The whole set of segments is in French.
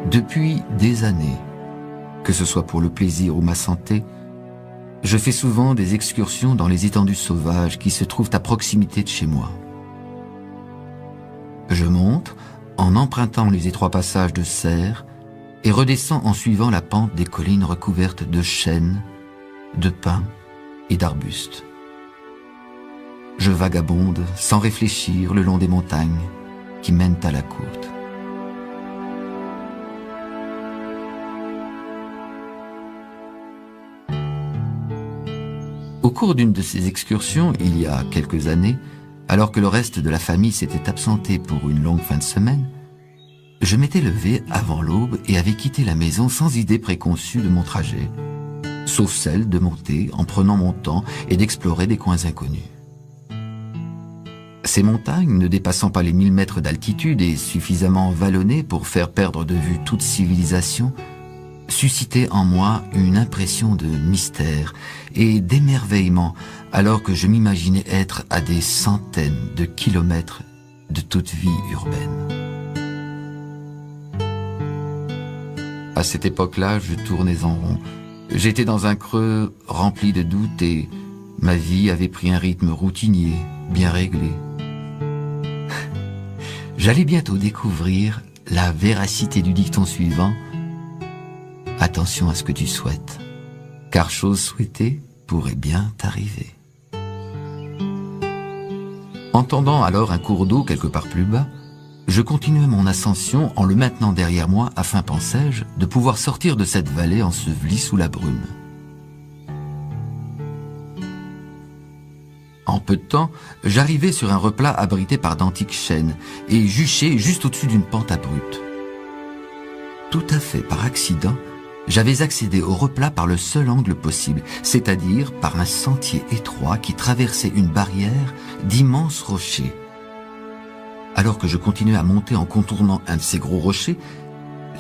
Depuis des années, que ce soit pour le plaisir ou ma santé, je fais souvent des excursions dans les étendues sauvages qui se trouvent à proximité de chez moi. Je monte en empruntant les étroits passages de cerfs et redescends en suivant la pente des collines recouvertes de chênes, de pins et d'arbustes. Je vagabonde sans réfléchir le long des montagnes qui mènent à la côte. Au cours d'une de ces excursions, il y a quelques années, alors que le reste de la famille s'était absenté pour une longue fin de semaine, je m'étais levé avant l'aube et avais quitté la maison sans idée préconçue de mon trajet, sauf celle de monter en prenant mon temps et d'explorer des coins inconnus. Ces montagnes, ne dépassant pas les 1000 mètres d'altitude et suffisamment vallonnées pour faire perdre de vue toute civilisation, suscitaient en moi une impression de mystère et d'émerveillement alors que je m'imaginais être à des centaines de kilomètres de toute vie urbaine. À cette époque-là, je tournais en rond. J'étais dans un creux rempli de doutes et ma vie avait pris un rythme routinier, bien réglé. J'allais bientôt découvrir la véracité du dicton suivant: attention à ce que tu souhaites, car chose souhaitée pourrait bien t'arriver. Entendant alors un cours d'eau quelque part plus bas, je continuais mon ascension en le maintenant derrière moi afin, pensais-je, de pouvoir sortir de cette vallée ensevelie sous la brume. En peu de temps, j'arrivais sur un replat abrité par d'antiques chênes et juché juste au-dessus d'une pente abrupte. Tout à fait par accident, j'avais accédé au replat par le seul angle possible, c'est-à-dire par un sentier étroit qui traversait une barrière d'immenses rochers. Alors que je continuais à monter en contournant un de ces gros rochers,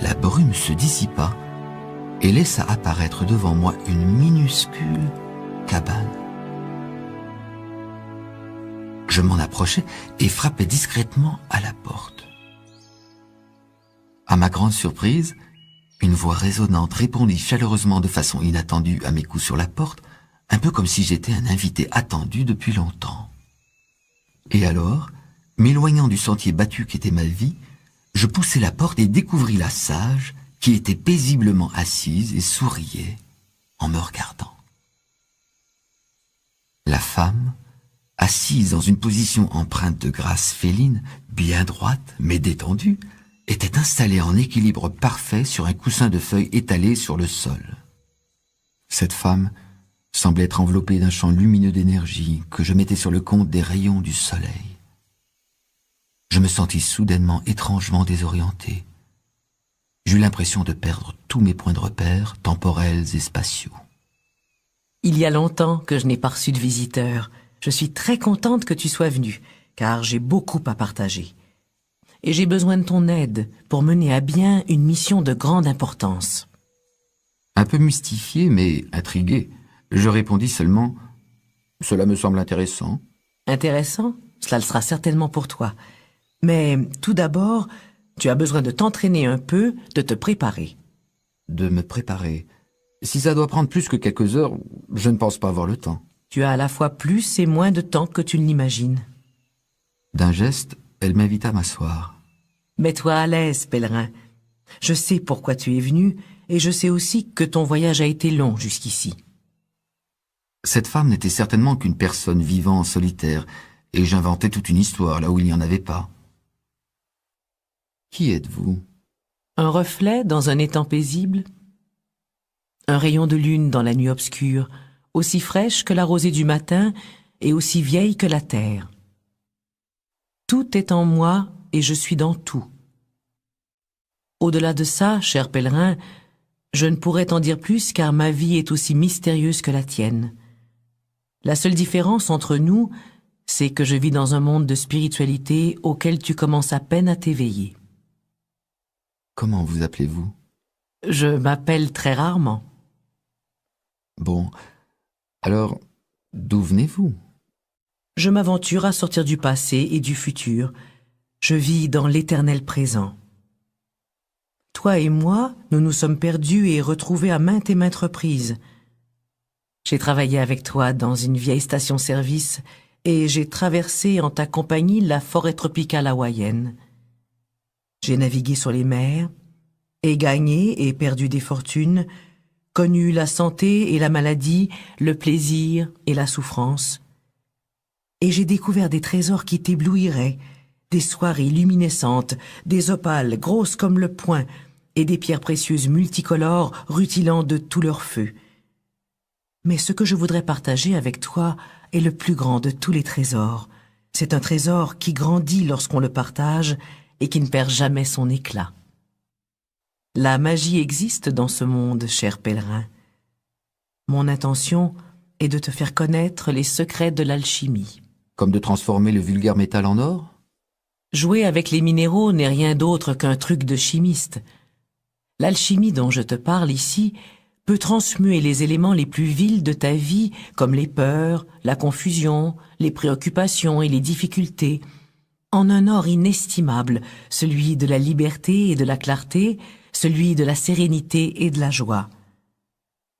la brume se dissipa et laissa apparaître devant moi une minuscule cabane. Je m'en approchai et frappai discrètement à la porte. À ma grande surprise, une voix résonnante répondit chaleureusement de façon inattendue à mes coups sur la porte, un peu comme si j'étais un invité attendu depuis longtemps. Et alors, m'éloignant du sentier battu qu'était ma vie, je poussai la porte et découvris la sage qui était paisiblement assise et souriait en me regardant. La femme, assise dans une position empreinte de grâce féline, bien droite mais détendue, était installée en équilibre parfait sur un coussin de feuilles étalé sur le sol. Cette femme semblait être enveloppée d'un champ lumineux d'énergie que je mettais sur le compte des rayons du soleil. Je me sentis soudainement étrangement désorienté. J'eus l'impression de perdre tous mes points de repère, temporels et spatiaux. Il y a longtemps que je n'ai pas reçu de visiteurs. Je suis très contente que tu sois venu, car j'ai beaucoup à partager. Et j'ai besoin de ton aide pour mener à bien une mission de grande importance. Un peu mystifié, mais intrigué, je répondis seulement « Cela me semble intéressant. » Intéressant? Cela le sera certainement pour toi. Mais tout d'abord, tu as besoin de t'entraîner un peu, de te préparer. De me préparer. Si ça doit prendre plus que quelques heures, je ne pense pas avoir le temps. Tu as à la fois plus et moins de temps que tu ne l'imagines. D'un geste, elle m'invita à m'asseoir. Mets-toi à l'aise, pèlerin. Je sais pourquoi tu es venu, et je sais aussi que ton voyage a été long jusqu'ici. Cette femme n'était certainement qu'une personne vivant en solitaire, et j'inventais toute une histoire là où il n'y en avait pas. Qui êtes-vous? Un reflet dans un étang paisible? Un rayon de lune dans la nuit obscure, aussi fraîche que la rosée du matin et aussi vieille que la terre. Tout est en moi et je suis dans tout. Au-delà de ça, cher pèlerin, je ne pourrais t'en dire plus car ma vie est aussi mystérieuse que la tienne. La seule différence entre nous, c'est que je vis dans un monde de spiritualité auquel tu commences à peine à t'éveiller. Comment vous appelez-vous? Je m'appelle très rarement. Bon, alors, d'où venez-vous? Je m'aventure à sortir du passé et du futur. Je vis dans l'éternel présent. Toi et moi, nous nous sommes perdus et retrouvés à maintes et maintes reprises. J'ai travaillé avec toi dans une vieille station-service et j'ai traversé en ta compagnie la forêt tropicale hawaïenne. J'ai navigué sur les mers, et gagné et perdu des fortunes, connu la santé et la maladie, le plaisir et la souffrance. Et j'ai découvert des trésors qui t'éblouiraient, des soirées luminescentes, des opales grosses comme le poing, et des pierres précieuses multicolores rutilant de tout leur feu. Mais ce que je voudrais partager avec toi est le plus grand de tous les trésors. C'est un trésor qui grandit lorsqu'on le partage et qui ne perd jamais son éclat. La magie existe dans ce monde, cher pèlerin. Mon intention est de te faire connaître les secrets de l'alchimie. Comme de transformer le vulgaire métal en or? Jouer avec les minéraux n'est rien d'autre qu'un truc de chimiste. L'alchimie dont je te parle ici peut transmuer les éléments les plus vils de ta vie, comme les peurs, la confusion, les préoccupations et les difficultés, en un or inestimable, celui de la liberté et de la clarté, celui de la sérénité et de la joie.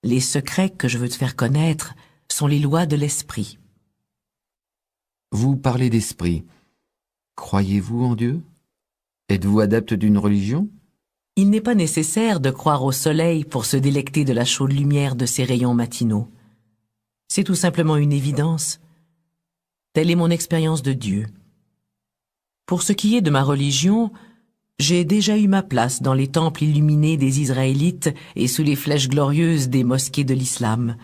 Les secrets que je veux te faire connaître sont les lois de l'esprit. Vous parlez d'esprit. Croyez-vous en Dieu? Êtes-vous adepte d'une religion? Il n'est pas nécessaire de croire au soleil pour se délecter de la chaude lumière de ses rayons matinaux. C'est tout simplement une évidence. Telle est mon expérience de Dieu. Pour ce qui est de ma religion, j'ai déjà eu ma place dans les temples illuminés des Israélites et sous les flèches glorieuses des mosquées de l'islam.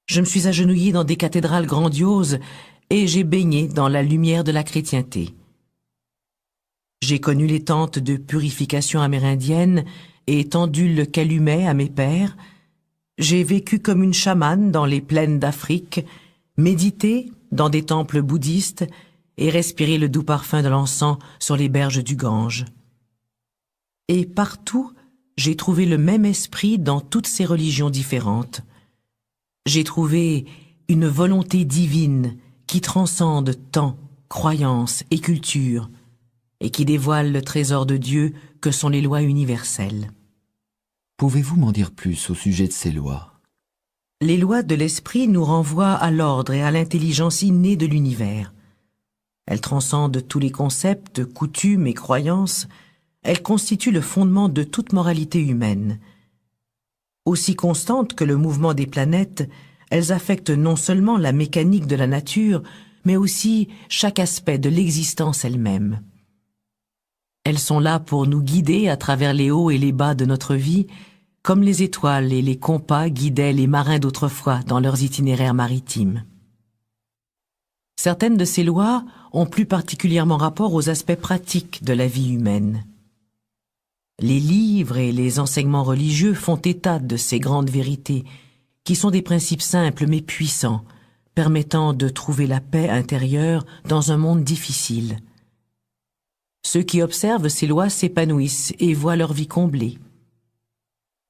Je me suis agenouillé dans des cathédrales grandioses et j'ai baigné dans la lumière de la chrétienté. J'ai connu les tentes de purification amérindienne et tendu le calumet à mes pères. J'ai vécu comme une chamane dans les plaines d'Afrique, médité dans des temples bouddhistes et respiré le doux parfum de l'encens sur les berges du Gange. Et partout, j'ai trouvé le même esprit dans toutes ces religions différentes. J'ai trouvé une volonté divine qui transcende temps, croyance et culture, et qui dévoile le trésor de Dieu que sont les lois universelles. Pouvez-vous m'en dire plus au sujet de ces lois? Les lois de l'esprit nous renvoient à l'ordre et à l'intelligence innée de l'univers. Elles transcendent tous les concepts, coutumes et croyances. Elles constituent le fondement de toute moralité humaine. Aussi constantes que le mouvement des planètes, elles affectent non seulement la mécanique de la nature, mais aussi chaque aspect de l'existence elle-même. Elles sont là pour nous guider à travers les hauts et les bas de notre vie, comme les étoiles et les compas guidaient les marins d'autrefois dans leurs itinéraires maritimes. Certaines de ces lois ont plus particulièrement rapport aux aspects pratiques de la vie humaine. Les livres et les enseignements religieux font état de ces grandes vérités, qui sont des principes simples mais puissants, permettant de trouver la paix intérieure dans un monde difficile. Ceux qui observent ces lois s'épanouissent et voient leur vie comblée.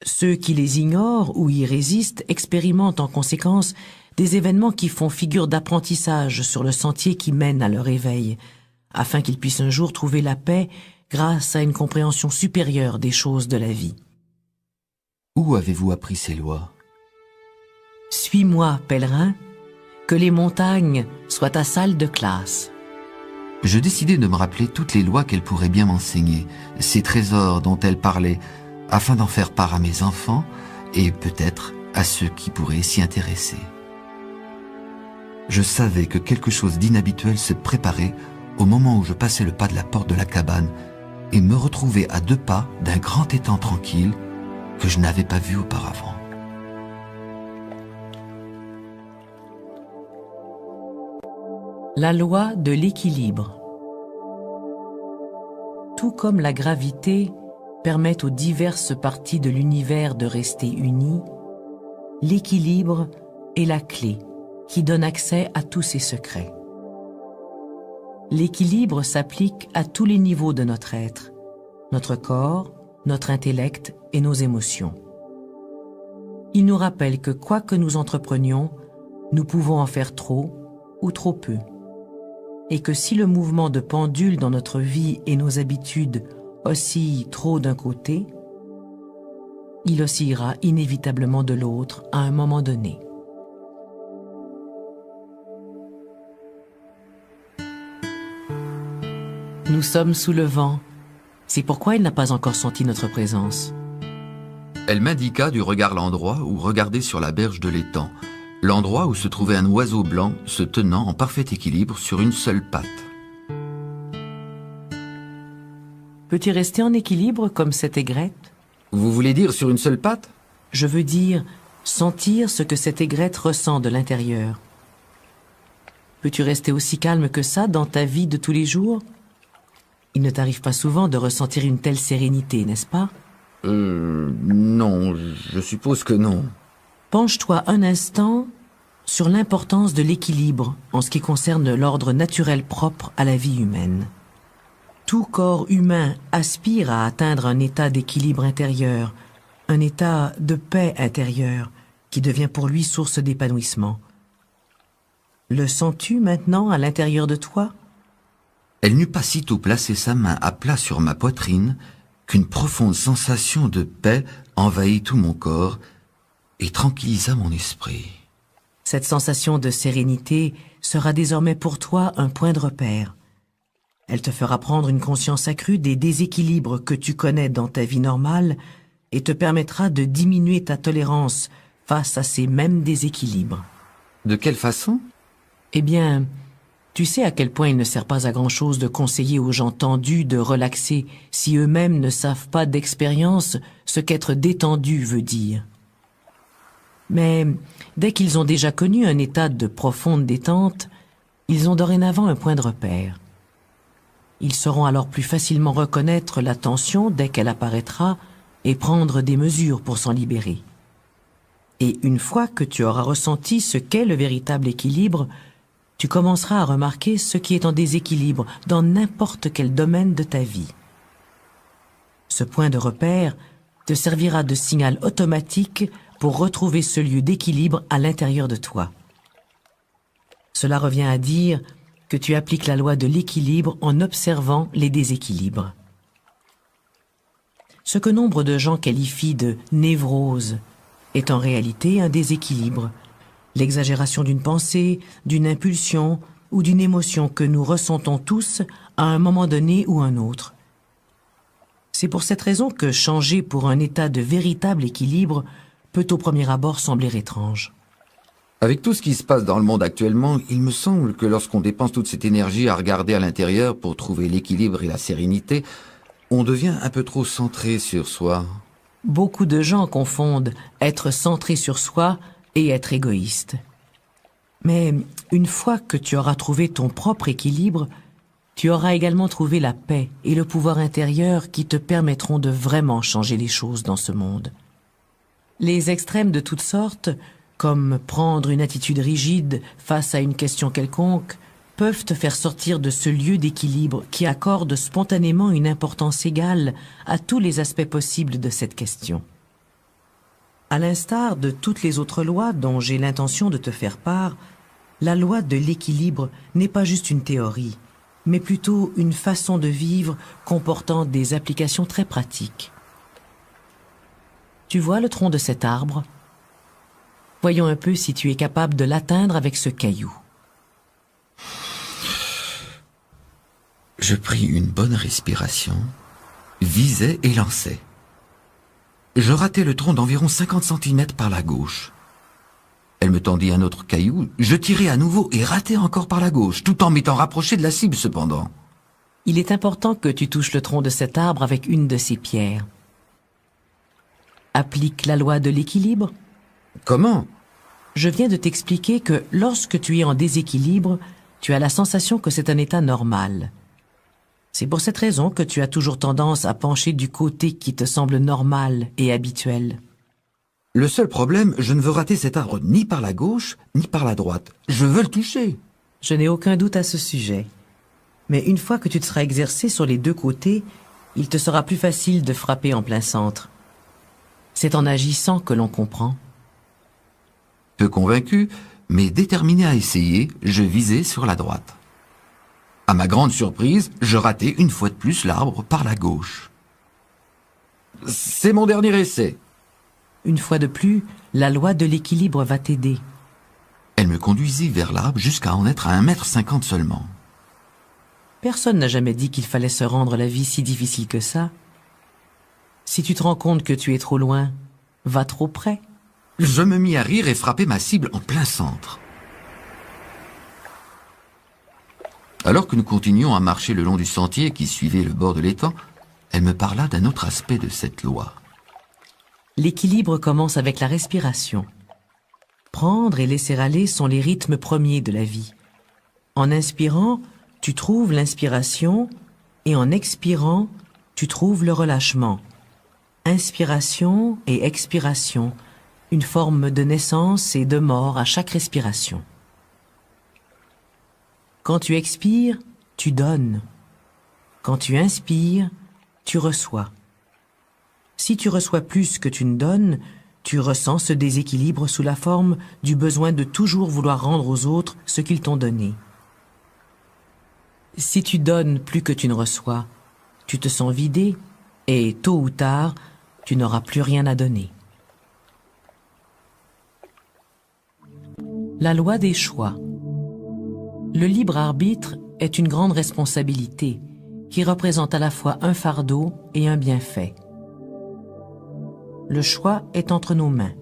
Ceux qui les ignorent ou y résistent expérimentent en conséquence des événements qui font figure d'apprentissage sur le sentier qui mène à leur éveil, afin qu'ils puissent un jour trouver la paix grâce à une compréhension supérieure des choses de la vie. Où avez-vous appris ces lois? Suis-moi, pèlerin, que les montagnes soient ta salle de classe. Je décidai de me rappeler toutes les lois qu'elle pourrait bien m'enseigner, ces trésors dont elle parlait, afin d'en faire part à mes enfants et peut-être à ceux qui pourraient s'y intéresser. Je savais que quelque chose d'inhabituel se préparait au moment où je passais le pas de la porte de la cabane et me retrouvais à 2 pas d'un grand étang tranquille que je n'avais pas vu auparavant. La loi de l'équilibre. Tout comme la gravité permet aux diverses parties de l'univers de rester unies, l'équilibre est la clé qui donne accès à tous ses secrets. L'équilibre s'applique à tous les niveaux de notre être, notre corps, notre intellect et nos émotions. Il nous rappelle que quoi que nous entreprenions, nous pouvons en faire trop ou trop peu. Et que si le mouvement de pendule dans notre vie et nos habitudes oscille trop d'un côté, il oscillera inévitablement de l'autre à un moment donné. Nous sommes sous le vent. C'est pourquoi il n'a pas encore senti notre présence. Elle m'indiqua du regard l'endroit où regarder sur la berge de l'étang, l'endroit où se trouvait un oiseau blanc se tenant en parfait équilibre sur une seule patte. Peux-tu rester en équilibre comme cette aigrette? Vous voulez dire sur une seule patte? Je veux dire sentir ce que cette aigrette ressent de l'intérieur. Peux-tu rester aussi calme que ça dans ta vie de tous les jours? Il ne t'arrive pas souvent de ressentir une telle sérénité, n'est-ce pas? Non, je suppose que non. Penche-toi un instant sur l'importance de l'équilibre en ce qui concerne l'ordre naturel propre à la vie humaine. Tout corps humain aspire à atteindre un état d'équilibre intérieur, un état de paix intérieure qui devient pour lui source d'épanouissement. Le sens-tu maintenant à l'intérieur de toi? Elle n'eut pas sitôt placé sa main à plat sur ma poitrine qu'une profonde sensation de paix envahit tout mon corps et tranquillisa mon esprit. Cette sensation de sérénité sera désormais pour toi un point de repère. Elle te fera prendre une conscience accrue des déséquilibres que tu connais dans ta vie normale et te permettra de diminuer ta tolérance face à ces mêmes déséquilibres. De quelle façon? Eh bien, tu sais à quel point il ne sert pas à grand-chose de conseiller aux gens tendus de relaxer si eux-mêmes ne savent pas d'expérience ce qu'être détendu veut dire. Mais dès qu'ils ont déjà connu un état de profonde détente, ils ont dorénavant un point de repère. Ils sauront alors plus facilement reconnaître la tension dès qu'elle apparaîtra et prendre des mesures pour s'en libérer. Et une fois que tu auras ressenti ce qu'est le véritable équilibre, tu commenceras à remarquer ce qui est en déséquilibre dans n'importe quel domaine de ta vie. Ce point de repère te servira de signal automatique pour retrouver ce lieu d'équilibre à l'intérieur de toi. Cela revient à dire que tu appliques la loi de l'équilibre en observant les déséquilibres. Ce que nombre de gens qualifient de névrose est en réalité un déséquilibre, l'exagération d'une pensée, d'une impulsion ou d'une émotion que nous ressentons tous à un moment donné ou un autre. C'est pour cette raison que changer pour un état de véritable équilibre peut au premier abord sembler étrange. Avec tout ce qui se passe dans le monde actuellement, il me semble que lorsqu'on dépense toute cette énergie à regarder à l'intérieur pour trouver l'équilibre et la sérénité, on devient un peu trop centré sur soi. Beaucoup de gens confondent être centré sur soi et être égoïste. Mais une fois que tu auras trouvé ton propre équilibre, tu auras également trouvé la paix et le pouvoir intérieur qui te permettront de vraiment changer les choses dans ce monde. Les extrêmes de toutes sortes, comme prendre une attitude rigide face à une question quelconque, peuvent te faire sortir de ce lieu d'équilibre qui accorde spontanément une importance égale à tous les aspects possibles de cette question. À l'instar de toutes les autres lois dont j'ai l'intention de te faire part, la loi de l'équilibre n'est pas juste une théorie, mais plutôt une façon de vivre comportant des applications très pratiques. Tu vois le tronc de cet arbre? Voyons un peu si tu es capable de l'atteindre avec ce caillou. Je pris une bonne respiration, visai et lançai. Je ratai le tronc d'environ 50 cm par la gauche. Elle me tendit un autre caillou, je tirai à nouveau et ratai encore par la gauche, tout en m'étant rapproché de la cible cependant. Il est important que tu touches le tronc de cet arbre avec une de ces pierres. Applique la loi de l'équilibre. Comment? Je viens de t'expliquer que lorsque tu es en déséquilibre, tu as la sensation que c'est un état normal. C'est pour cette raison que tu as toujours tendance à pencher du côté qui te semble normal et habituel. Le seul problème, je ne veux rater cet arbre ni par la gauche, ni par la droite. Je veux le toucher. Je n'ai aucun doute à ce sujet. Mais une fois que tu te seras exercé sur les deux côtés, il te sera plus facile de frapper en plein centre. C'est en agissant que l'on comprend. Peu convaincu, mais déterminé à essayer, je visai sur la droite. À ma grande surprise, je ratai une fois de plus l'arbre par la gauche. C'est mon dernier essai. Une fois de plus, la loi de l'équilibre va t'aider. Elle me conduisit vers l'arbre jusqu'à en être à 1,50 m seulement. Personne n'a jamais dit qu'il fallait se rendre la vie si difficile que ça. Si tu te rends compte que tu es trop loin, va trop près. Je me mis à rire et frappai ma cible en plein centre. Alors que nous continuions à marcher le long du sentier qui suivait le bord de l'étang, elle me parla d'un autre aspect de cette loi. L'équilibre commence avec la respiration. Prendre et laisser aller sont les rythmes premiers de la vie. En inspirant, tu trouves l'inspiration et en expirant, tu trouves le relâchement. Inspiration et expiration, une forme de naissance et de mort à chaque respiration. Quand tu expires, tu donnes. Quand tu inspires, tu reçois. Si tu reçois plus que tu ne donnes, tu ressens ce déséquilibre sous la forme du besoin de toujours vouloir rendre aux autres ce qu'ils t'ont donné. Si tu donnes plus que tu ne reçois, tu te sens vidé et, tôt ou tard, tu n'auras plus rien à donner. La loi des choix. Le libre arbitre est une grande responsabilité qui représente à la fois un fardeau et un bienfait. Le choix est entre nos mains.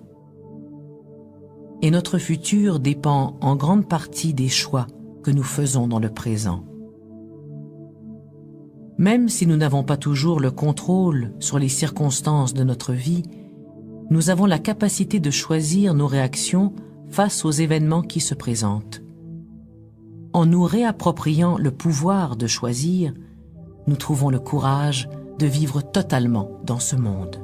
Et notre futur dépend en grande partie des choix que nous faisons dans le présent. Même si nous n'avons pas toujours le contrôle sur les circonstances de notre vie, nous avons la capacité de choisir nos réactions face aux événements qui se présentent. En nous réappropriant le pouvoir de choisir, nous trouvons le courage de vivre totalement dans ce monde.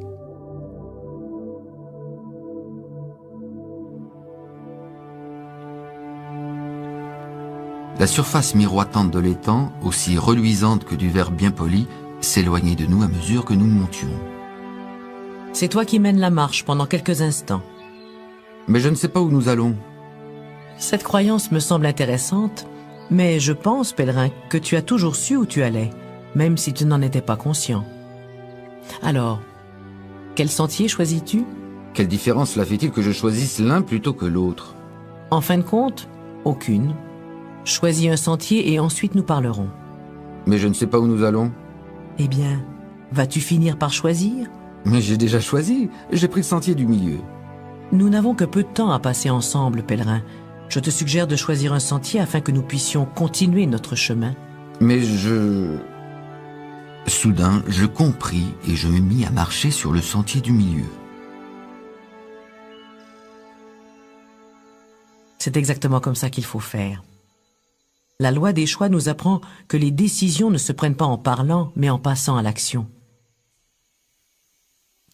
La surface miroitante de l'étang, aussi reluisante que du verre bien poli, s'éloignait de nous à mesure que nous montions. C'est toi qui mènes la marche pendant quelques instants. Mais je ne sais pas où nous allons. Cette croyance me semble intéressante, mais je pense, pèlerin, que tu as toujours su où tu allais, même si tu n'en étais pas conscient. Alors, quel sentier choisis-tu? Quelle différence cela fait-il que je choisisse l'un plutôt que l'autre? En fin de compte, aucune. Choisis un sentier et ensuite nous parlerons. Mais je ne sais pas où nous allons. Eh bien, vas-tu finir par choisir? Mais j'ai déjà choisi. J'ai pris le sentier du milieu. Nous n'avons que peu de temps à passer ensemble, pèlerin. Je te suggère de choisir un sentier afin que nous puissions continuer notre chemin. Mais Soudain, je compris et je me mis à marcher sur le sentier du milieu. C'est exactement comme ça qu'il faut faire. La loi des choix nous apprend que les décisions ne se prennent pas en parlant, mais en passant à l'action.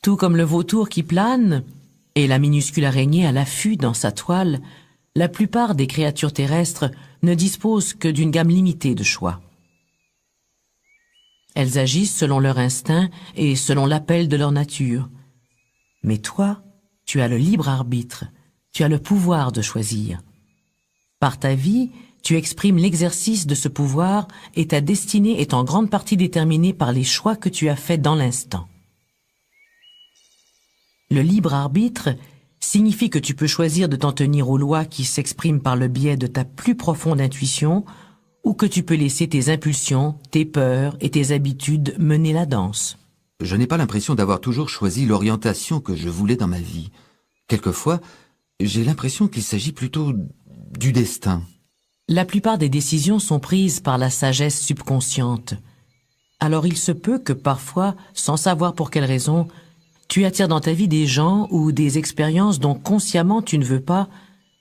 Tout comme le vautour qui plane et la minuscule araignée à l'affût dans sa toile, la plupart des créatures terrestres ne disposent que d'une gamme limitée de choix. Elles agissent selon leur instinct et selon l'appel de leur nature. Mais toi, tu as le libre arbitre, tu as le pouvoir de choisir. Par ta vie, tu exprimes l'exercice de ce pouvoir et ta destinée est en grande partie déterminée par les choix que tu as faits dans l'instant. Le libre arbitre signifie que tu peux choisir de t'en tenir aux lois qui s'expriment par le biais de ta plus profonde intuition ou que tu peux laisser tes impulsions, tes peurs et tes habitudes mener la danse. Je n'ai pas l'impression d'avoir toujours choisi l'orientation que je voulais dans ma vie. Quelquefois, j'ai l'impression qu'il s'agit plutôt du destin. La plupart des décisions sont prises par la sagesse subconsciente. Alors il se peut que parfois, sans savoir pour quelle raison, tu attires dans ta vie des gens ou des expériences dont consciemment tu ne veux pas,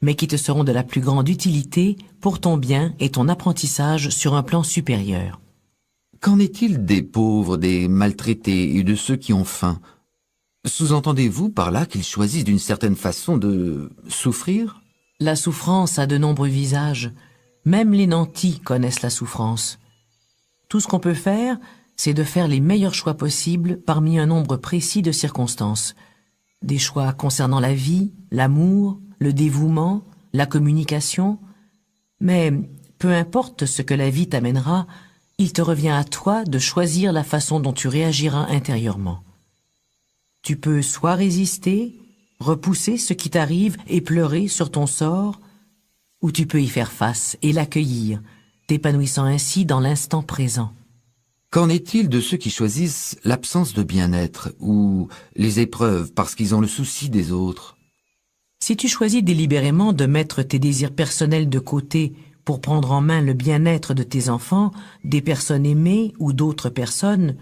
mais qui te seront de la plus grande utilité pour ton bien et ton apprentissage sur un plan supérieur. Qu'en est-il des pauvres, des maltraités et de ceux qui ont faim? Sous-entendez-vous par là qu'ils choisissent d'une certaine façon de souffrir? La souffrance a de nombreux visages. Même les nantis connaissent la souffrance. Tout ce qu'on peut faire, c'est de faire les meilleurs choix possibles parmi un nombre précis de circonstances. Des choix concernant la vie, l'amour, le dévouement, la communication. Mais peu importe ce que la vie t'amènera, il te revient à toi de choisir la façon dont tu réagiras intérieurement. Tu peux soit résister, repousser ce qui t'arrive et pleurer sur ton sort, ou tu peux y faire face et l'accueillir, t'épanouissant ainsi dans l'instant présent. Qu'en est-il de ceux qui choisissent l'absence de bien-être ou les épreuves parce qu'ils ont le souci des autres? Si tu choisis délibérément de mettre tes désirs personnels de côté pour prendre en main le bien-être de tes enfants, des personnes aimées ou d'autres personnes,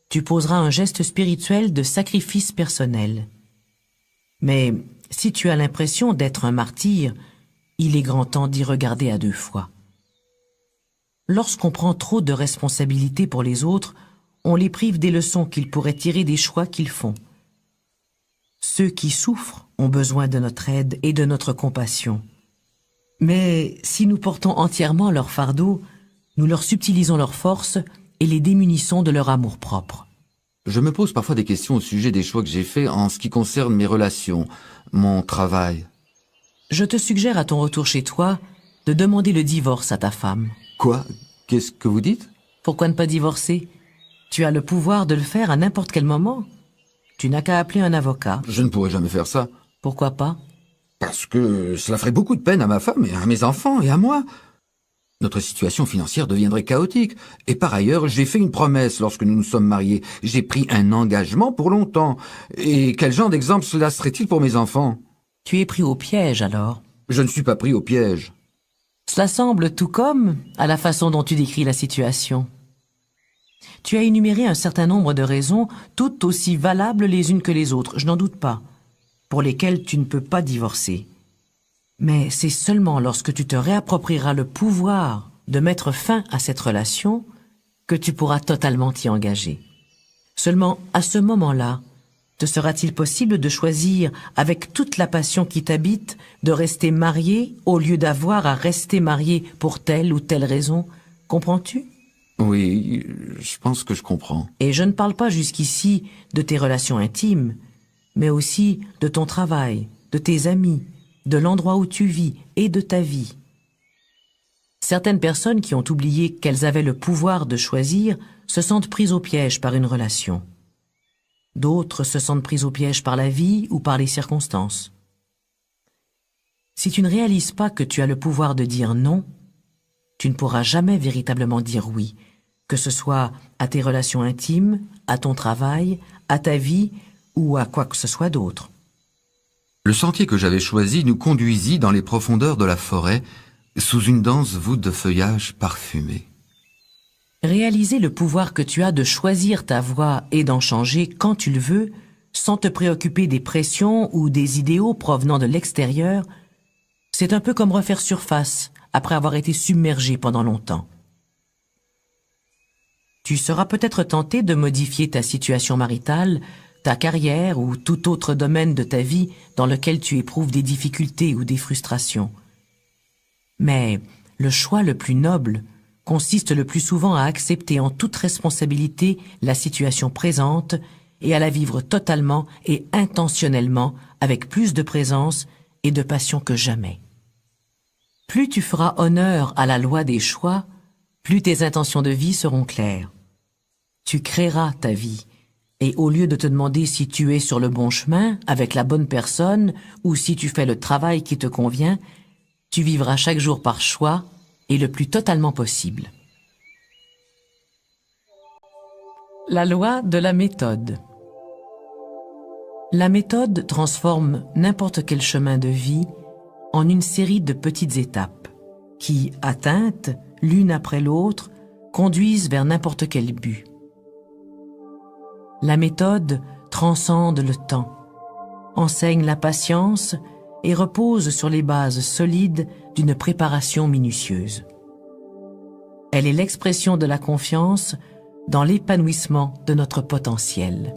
tu poseras un geste spirituel de sacrifice personnel. Mais si tu as l'impression d'être un martyr, il est grand temps d'y regarder à deux fois. Lorsqu'on prend trop de responsabilités pour les autres, on les prive des leçons qu'ils pourraient tirer des choix qu'ils font. Ceux qui souffrent ont besoin de notre aide et de notre compassion. Mais si nous portons entièrement leur fardeau, nous leur subtilisons leurs forces et les démunissons de leur amour-propre. Je me pose parfois des questions au sujet des choix que j'ai faits en ce qui concerne mes relations, mon travail. Je te suggère à ton retour chez toi de demander le divorce à ta femme. Quoi? Qu'est-ce que vous dites? Pourquoi ne pas divorcer? Tu as le pouvoir de le faire à n'importe quel moment. Tu n'as qu'à appeler un avocat. Je ne pourrais jamais faire ça. Pourquoi pas? Parce que cela ferait beaucoup de peine à ma femme et à mes enfants et à moi. Notre situation financière deviendrait chaotique. Et par ailleurs, j'ai fait une promesse lorsque nous nous sommes mariés. J'ai pris un engagement pour longtemps. Et quel genre d'exemple cela serait-il pour mes enfants? Tu es pris au piège alors. Je ne suis pas pris au piège. Cela semble tout comme à la façon dont tu décris la situation. Tu as énuméré un certain nombre de raisons, toutes aussi valables les unes que les autres, je n'en doute pas, pour lesquelles tu ne peux pas divorcer. Mais c'est seulement lorsque tu te réapproprieras le pouvoir de mettre fin à cette relation que tu pourras totalement t'y engager. Seulement, à ce moment-là, te sera-t-il possible de choisir, avec toute la passion qui t'habite, de rester marié au lieu d'avoir à rester marié pour telle ou telle raison? Comprends-tu? Oui, je pense que je comprends. Et je ne parle pas jusqu'ici de tes relations intimes, mais aussi de ton travail, de tes amis, de l'endroit où tu vis et de ta vie. Certaines personnes qui ont oublié qu'elles avaient le pouvoir de choisir se sentent prises au piège par une relation. D'autres se sentent prises au piège par la vie ou par les circonstances. Si tu ne réalises pas que tu as le pouvoir de dire non, tu ne pourras jamais véritablement dire oui, que ce soit à tes relations intimes, à ton travail, à ta vie ou à quoi que ce soit d'autre. Le sentier que j'avais choisi nous conduisit dans les profondeurs de la forêt, sous une dense voûte de feuillage parfumé. Réaliser le pouvoir que tu as de choisir ta voie et d'en changer quand tu le veux, sans te préoccuper des pressions ou des idéaux provenant de l'extérieur, c'est un peu comme refaire surface après avoir été submergé pendant longtemps. Tu seras peut-être tenté de modifier ta situation maritale, ta carrière ou tout autre domaine de ta vie dans lequel tu éprouves des difficultés ou des frustrations. Mais le choix le plus noble consiste le plus souvent à accepter en toute responsabilité la situation présente et à la vivre totalement et intentionnellement avec plus de présence et de passion que jamais. Plus tu feras honneur à la loi des choix, plus tes intentions de vie seront claires. Tu créeras ta vie, et au lieu de te demander si tu es sur le bon chemin, avec la bonne personne, ou si tu fais le travail qui te convient, tu vivras chaque jour par choix et le plus totalement possible. La loi de la méthode. La méthode transforme n'importe quel chemin de vie en une série de petites étapes qui, atteintes l'une après l'autre, conduisent vers n'importe quel but. La méthode transcende le temps, enseigne la patience et repose sur les bases solides d'une préparation minutieuse. Elle est l'expression de la confiance dans l'épanouissement de notre potentiel.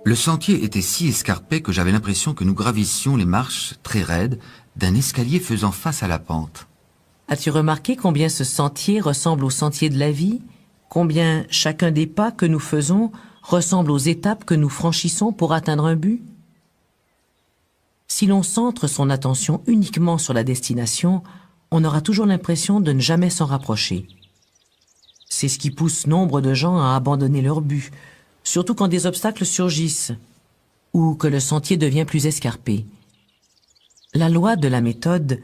Le sentier était si escarpé que j'avais l'impression que nous gravissions les marches très raides d'un escalier faisant face à la pente. As-tu remarqué combien ce sentier ressemble au sentier de la vie? Combien chacun des pas que nous faisons ressemble aux étapes que nous franchissons pour atteindre un but? Si l'on centre son attention uniquement sur la destination, on aura toujours l'impression de ne jamais s'en rapprocher. C'est ce qui pousse nombre de gens à abandonner leur but, surtout quand des obstacles surgissent ou que le sentier devient plus escarpé. La loi de la méthode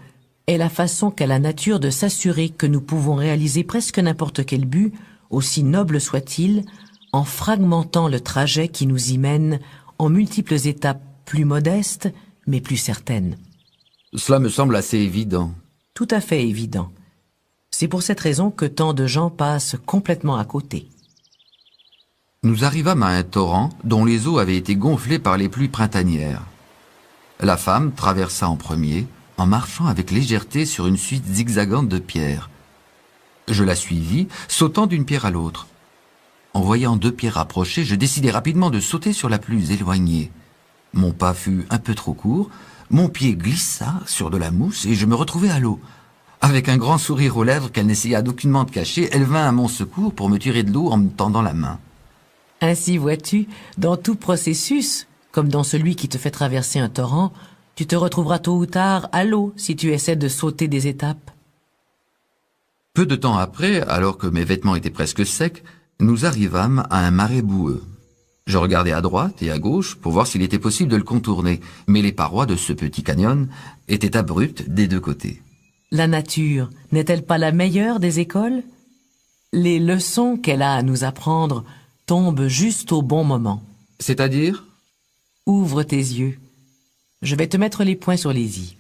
est la façon qu'a la nature de s'assurer que nous pouvons réaliser presque n'importe quel but, aussi noble soit-il, en fragmentant le trajet qui nous y mène en multiples étapes plus modestes, mais plus certaines. Cela me semble assez évident. Tout à fait évident. C'est pour cette raison que tant de gens passent complètement à côté. Nous arrivâmes à un torrent dont les eaux avaient été gonflées par les pluies printanières. La femme traversa en premier, en marchant avec légèreté sur une suite zigzagante de pierres. Je la suivis, sautant d'une pierre à l'autre. En voyant deux pierres approcher, je décidai rapidement de sauter sur la plus éloignée. Mon pas fut un peu trop court, mon pied glissa sur de la mousse et je me retrouvai à l'eau. Avec un grand sourire aux lèvres qu'elle n'essaya d'aucunement de cacher, elle vint à mon secours pour me tirer de l'eau en me tendant la main. Ainsi, vois-tu, dans tout processus, comme dans celui qui te fait traverser un torrent, tu te retrouveras tôt ou tard à l'eau si tu essaies de sauter des étapes. Peu de temps après, alors que mes vêtements étaient presque secs, nous arrivâmes à un marais boueux. Je regardai à droite et à gauche pour voir s'il était possible de le contourner, mais les parois de ce petit canyon étaient abruptes des deux côtés. La nature n'est-elle pas la meilleure des écoles? Les leçons qu'elle a à nous apprendre tombent juste au bon moment. C'est-à-dire? Ouvre tes yeux. Je vais te mettre les points sur les i.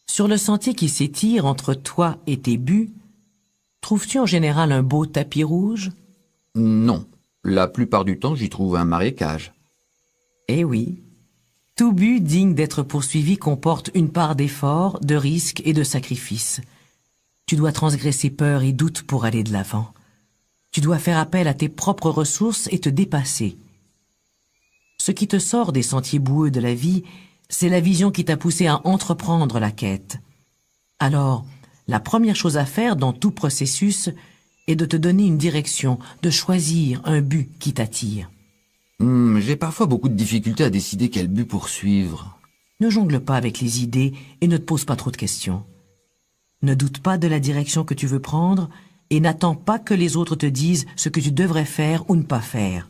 Sur le sentier qui s'étire entre toi et tes buts, trouves-tu en général un beau tapis rouge? Non. La plupart du temps, j'y trouve un marécage. Eh oui. Tout but digne d'être poursuivi comporte une part d'effort, de risque et de sacrifice. Tu dois transgresser peur et doute pour aller de l'avant. Tu dois faire appel à tes propres ressources et te dépasser. Ce qui te sort des sentiers boueux de la vie, c'est la vision qui t'a poussé à entreprendre la quête. Alors, la première chose à faire dans tout processus est de te donner une direction, de choisir un but qui t'attire. J'ai parfois beaucoup de difficultés à décider quel but poursuivre. Ne jongle pas avec les idées et ne te pose pas trop de questions. Ne doute pas de la direction que tu veux prendre et n'attends pas que les autres te disent ce que tu devrais faire ou ne pas faire.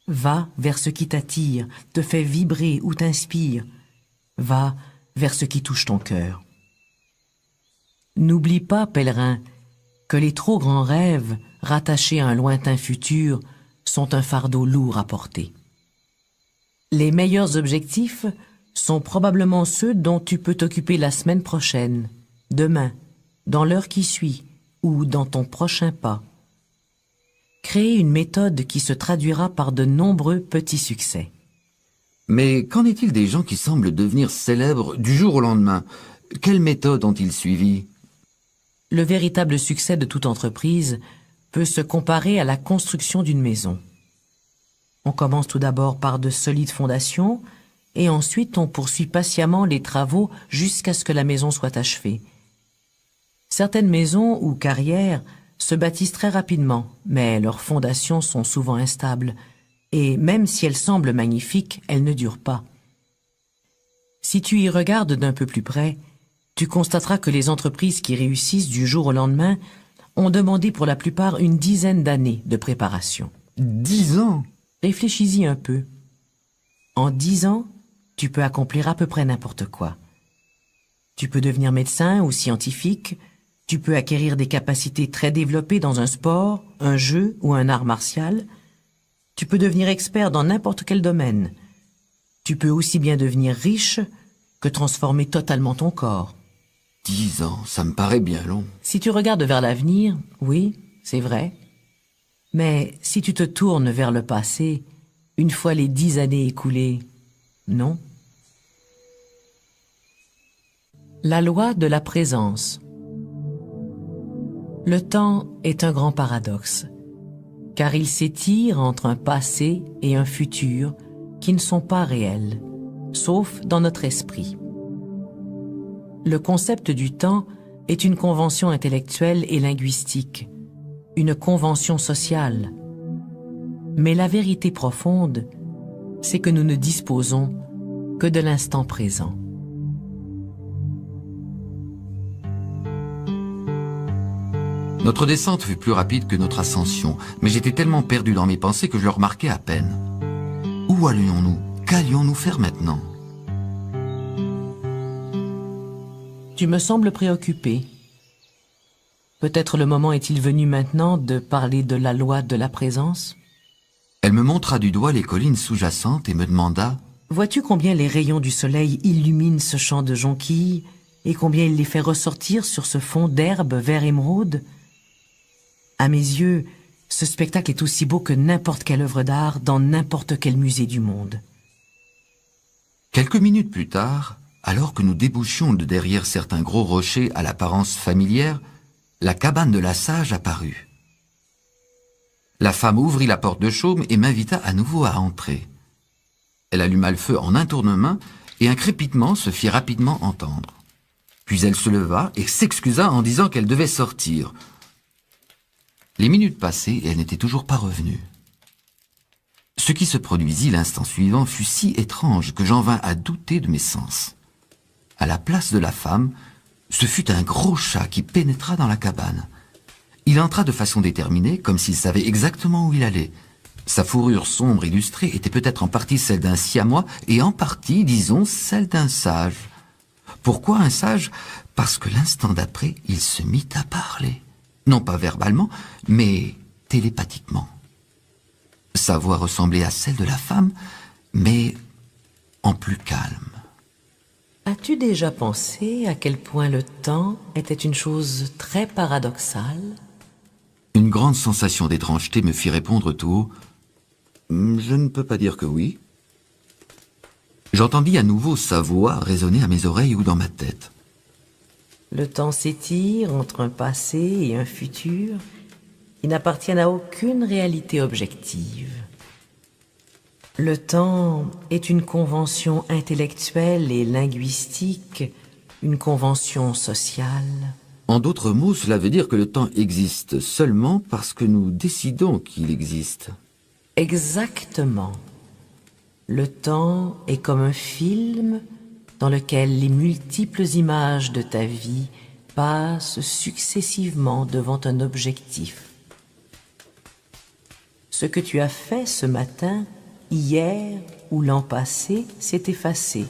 Va vers ce qui t'attire, te fait vibrer ou t'inspire. Va vers ce qui touche ton cœur. N'oublie pas, pèlerin, que les trop grands rêves, rattachés à un lointain futur, sont un fardeau lourd à porter. Les meilleurs objectifs sont probablement ceux dont tu peux t'occuper la semaine prochaine, demain, dans l'heure qui suit ou dans ton prochain pas. Créer une méthode qui se traduira par de nombreux petits succès. Mais qu'en est-il des gens qui semblent devenir célèbres du jour au lendemain? Quelle méthode ont-ils suivi? Le véritable succès de toute entreprise peut se comparer à la construction d'une maison. On commence tout d'abord par de solides fondations et ensuite on poursuit patiemment les travaux jusqu'à ce que la maison soit achevée. Certaines maisons ou carrières se bâtissent très rapidement, mais leurs fondations sont souvent instables et même si elles semblent magnifiques, elles ne durent pas. Si tu y regardes d'un peu plus près, tu constateras que les entreprises qui réussissent du jour au lendemain ont demandé pour la plupart une dizaine d'années de préparation. 10 ans? Réfléchis-y un peu. En 10 ans, tu peux accomplir à peu près n'importe quoi. Tu peux devenir médecin ou scientifique, tu peux acquérir des capacités très développées dans un sport, un jeu ou un art martial, tu peux devenir expert dans n'importe quel domaine. Tu peux aussi bien devenir riche que transformer totalement ton corps. 10 ans, ça me paraît bien long. Si tu regardes vers l'avenir, oui, c'est vrai. Mais si tu te tournes vers le passé, une fois les 10 années écoulées, non. La loi de la présence. Le temps est un grand paradoxe, car il s'étire entre un passé et un futur qui ne sont pas réels, sauf dans notre esprit. Le concept du temps est une convention intellectuelle et linguistique, une convention sociale. Mais la vérité profonde, c'est que nous ne disposons que de l'instant présent. Notre descente fut plus rapide que notre ascension, mais j'étais tellement perdu dans mes pensées que je le remarquais à peine. Où allions-nous? Qu'allions-nous faire maintenant? Tu me sembles préoccupé. Peut-être le moment est-il venu maintenant de parler de la loi de la présence? Elle me montra du doigt les collines sous-jacentes et me demanda: Vois-tu combien les rayons du soleil illuminent ce champ de jonquilles et combien il les fait ressortir sur ce fond d'herbe vert émeraude? À mes yeux, ce spectacle est aussi beau que n'importe quelle œuvre d'art dans n'importe quel musée du monde. Quelques minutes plus tard, alors que nous débouchions de derrière certains gros rochers à l'apparence familière, la cabane de la sage apparut. La femme ouvrit la porte de chaume et m'invita à nouveau à entrer. Elle alluma le feu en un tournement et un crépitement se fit rapidement entendre. Puis elle se leva et s'excusa en disant qu'elle devait sortir. Les minutes passées et elle n'était toujours pas revenue. Ce qui se produisit l'instant suivant fut si étrange que j'en vins à douter de mes sens. À la place de la femme, ce fut un gros chat qui pénétra dans la cabane. Il entra de façon déterminée, comme s'il savait exactement où il allait. Sa fourrure sombre et lustrée était peut-être en partie celle d'un siamois et en partie, disons, celle d'un sage. Pourquoi un sage? Parce que l'instant d'après, il se mit à parler. Non pas verbalement, mais télépathiquement. Sa voix ressemblait à celle de la femme, mais en plus calme. As-tu déjà pensé à quel point le temps était une chose très paradoxale? Une grande sensation d'étrangeté me fit répondre tout haut: « Je ne peux pas dire que oui. » J'entendis à nouveau sa voix résonner à mes oreilles ou dans ma tête. Le temps s'étire entre un passé et un futur qui n'appartiennent à aucune réalité objective. Le temps est une convention intellectuelle et linguistique, une convention sociale. En d'autres mots, cela veut dire que le temps existe seulement parce que nous décidons qu'il existe. Exactement. Le temps est comme un film dans lequel les multiples images de ta vie passent successivement devant un objectif. Ce que tu as fait ce matin, hier ou l'an passé, s'est effacé,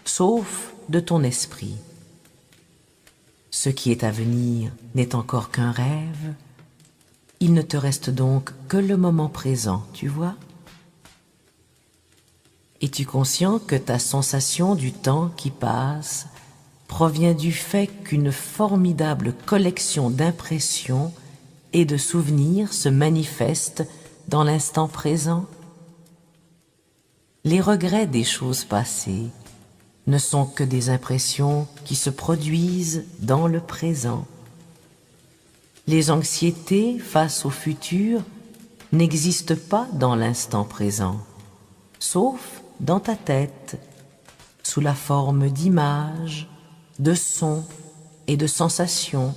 sauf de ton esprit. Ce qui est à venir n'est encore qu'un rêve. Il ne te reste donc que le moment présent, tu vois? Es-tu conscient que ta sensation du temps qui passe provient du fait qu'une formidable collection d'impressions et de souvenirs se manifeste dans l'instant présent? Les regrets des choses passées ne sont que des impressions qui se produisent dans le présent. Les anxiétés face au futur n'existent pas dans l'instant présent, sauf dans ta tête, sous la forme d'images, de sons et de sensations.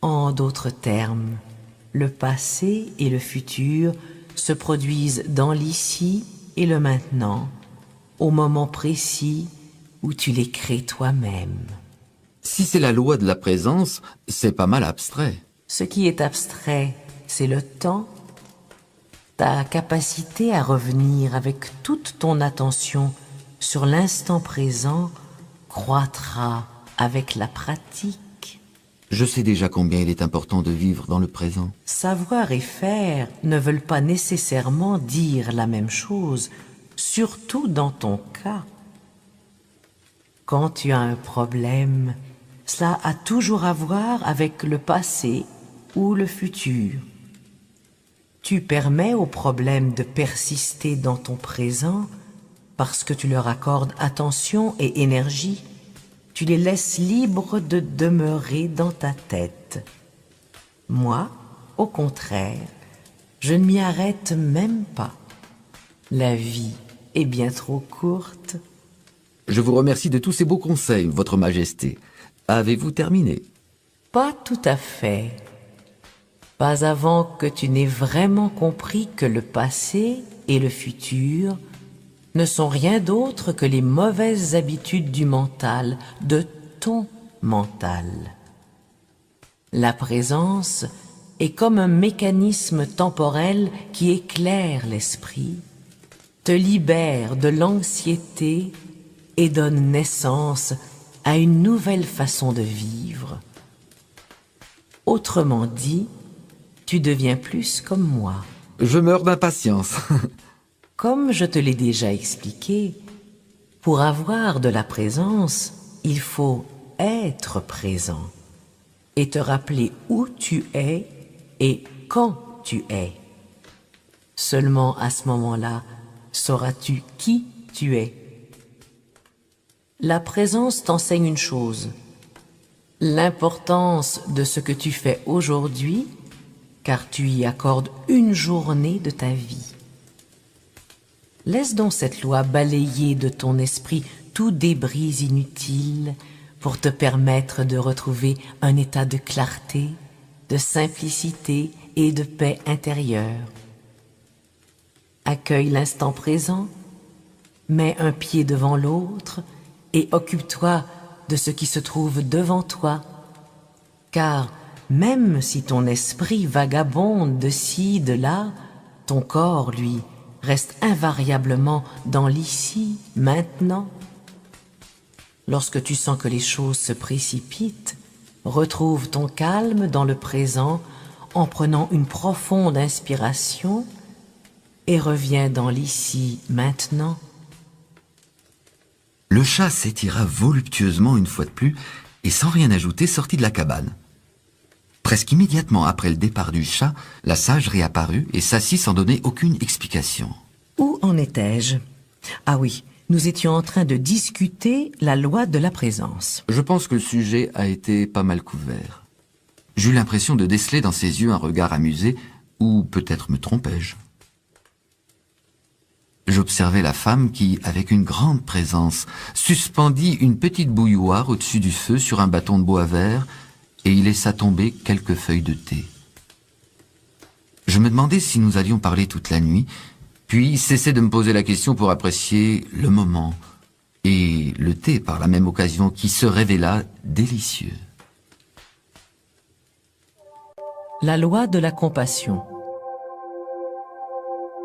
En d'autres termes, le passé et le futur se produisent dans l'ici et le maintenant, au moment précis où tu les crées toi-même. Si c'est la loi de la présence, c'est pas mal abstrait. Ce qui est abstrait, c'est le temps. Ta capacité à revenir avec toute ton attention sur l'instant présent croîtra avec la pratique. Je sais déjà combien il est important de vivre dans le présent. Savoir et faire ne veulent pas nécessairement dire la même chose, surtout dans ton cas. Quand tu as un problème, cela a toujours à voir avec le passé ou le futur. Tu permets aux problèmes de persister dans ton présent parce que tu leur accordes attention et énergie. Tu les laisses libres de demeurer dans ta tête. Moi, au contraire, je ne m'y arrête même pas. La vie est bien trop courte. Je vous remercie de tous ces beaux conseils, Votre Majesté. Avez-vous terminé? Pas tout à fait. Pas avant que tu n'aies vraiment compris que le passé et le futur ne sont rien d'autre que les mauvaises habitudes du mental, de ton mental. La présence est comme un mécanisme temporel qui éclaire l'esprit, te libère de l'anxiété et donne naissance à une nouvelle façon de vivre. Autrement dit, tu deviens plus comme moi. Je meurs d'impatience. Comme je te l'ai déjà expliqué, pour avoir de la présence, il faut être présent et te rappeler où tu es et quand tu es. Seulement à ce moment-là, sauras-tu qui tu es. La présence t'enseigne une chose, l'importance de ce que tu fais aujourd'hui, car tu y accordes une journée de ta vie. Laisse donc cette loi balayer de ton esprit tout débris inutile pour te permettre de retrouver un état de clarté, de simplicité et de paix intérieure. Accueille l'instant présent, mets un pied devant l'autre et occupe-toi de ce qui se trouve devant toi. Car même si ton esprit vagabonde de ci, de là, ton corps, lui, reste invariablement dans l'ici, maintenant. Lorsque tu sens que les choses se précipitent, retrouve ton calme dans le présent en prenant une profonde inspiration et reviens dans l'ici, maintenant. Le chat s'étira voluptueusement une fois de plus et sans rien ajouter sortit de la cabane. Presque immédiatement après le départ du chat, la sage réapparut et s'assit sans donner aucune explication. Où en étais-je? Ah oui, nous étions en train de discuter la loi de la présence. Je pense que le sujet a été pas mal couvert. J'eus l'impression de déceler dans ses yeux un regard amusé, ou peut-être me trompais-je. J'observai la femme qui, avec une grande présence, suspendit une petite bouilloire au-dessus du feu sur un bâton de bois vert et y laissa tomber quelques feuilles de thé. Je me demandais si nous allions parler toute la nuit, puis cessai de me poser la question pour apprécier le moment et le thé par la même occasion qui se révéla délicieux. La loi de la compassion.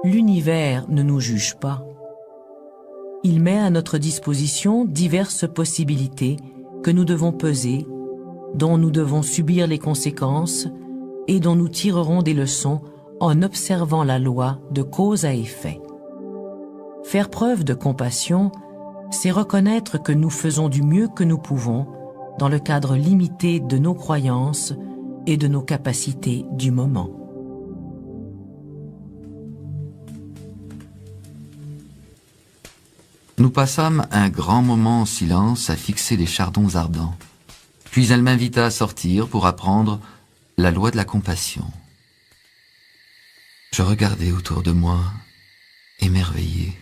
L'univers ne nous juge pas. Il met à notre disposition diverses possibilités que nous devons peser, dont nous devons subir les conséquences et dont nous tirerons des leçons en observant la loi de cause à effet. Faire preuve de compassion, c'est reconnaître que nous faisons du mieux que nous pouvons dans le cadre limité de nos croyances et de nos capacités du moment. Nous passâmes un grand moment en silence à fixer les chardons ardents. Puis elle m'invita à sortir pour apprendre la loi de la compassion. Je regardais autour de moi, émerveillé.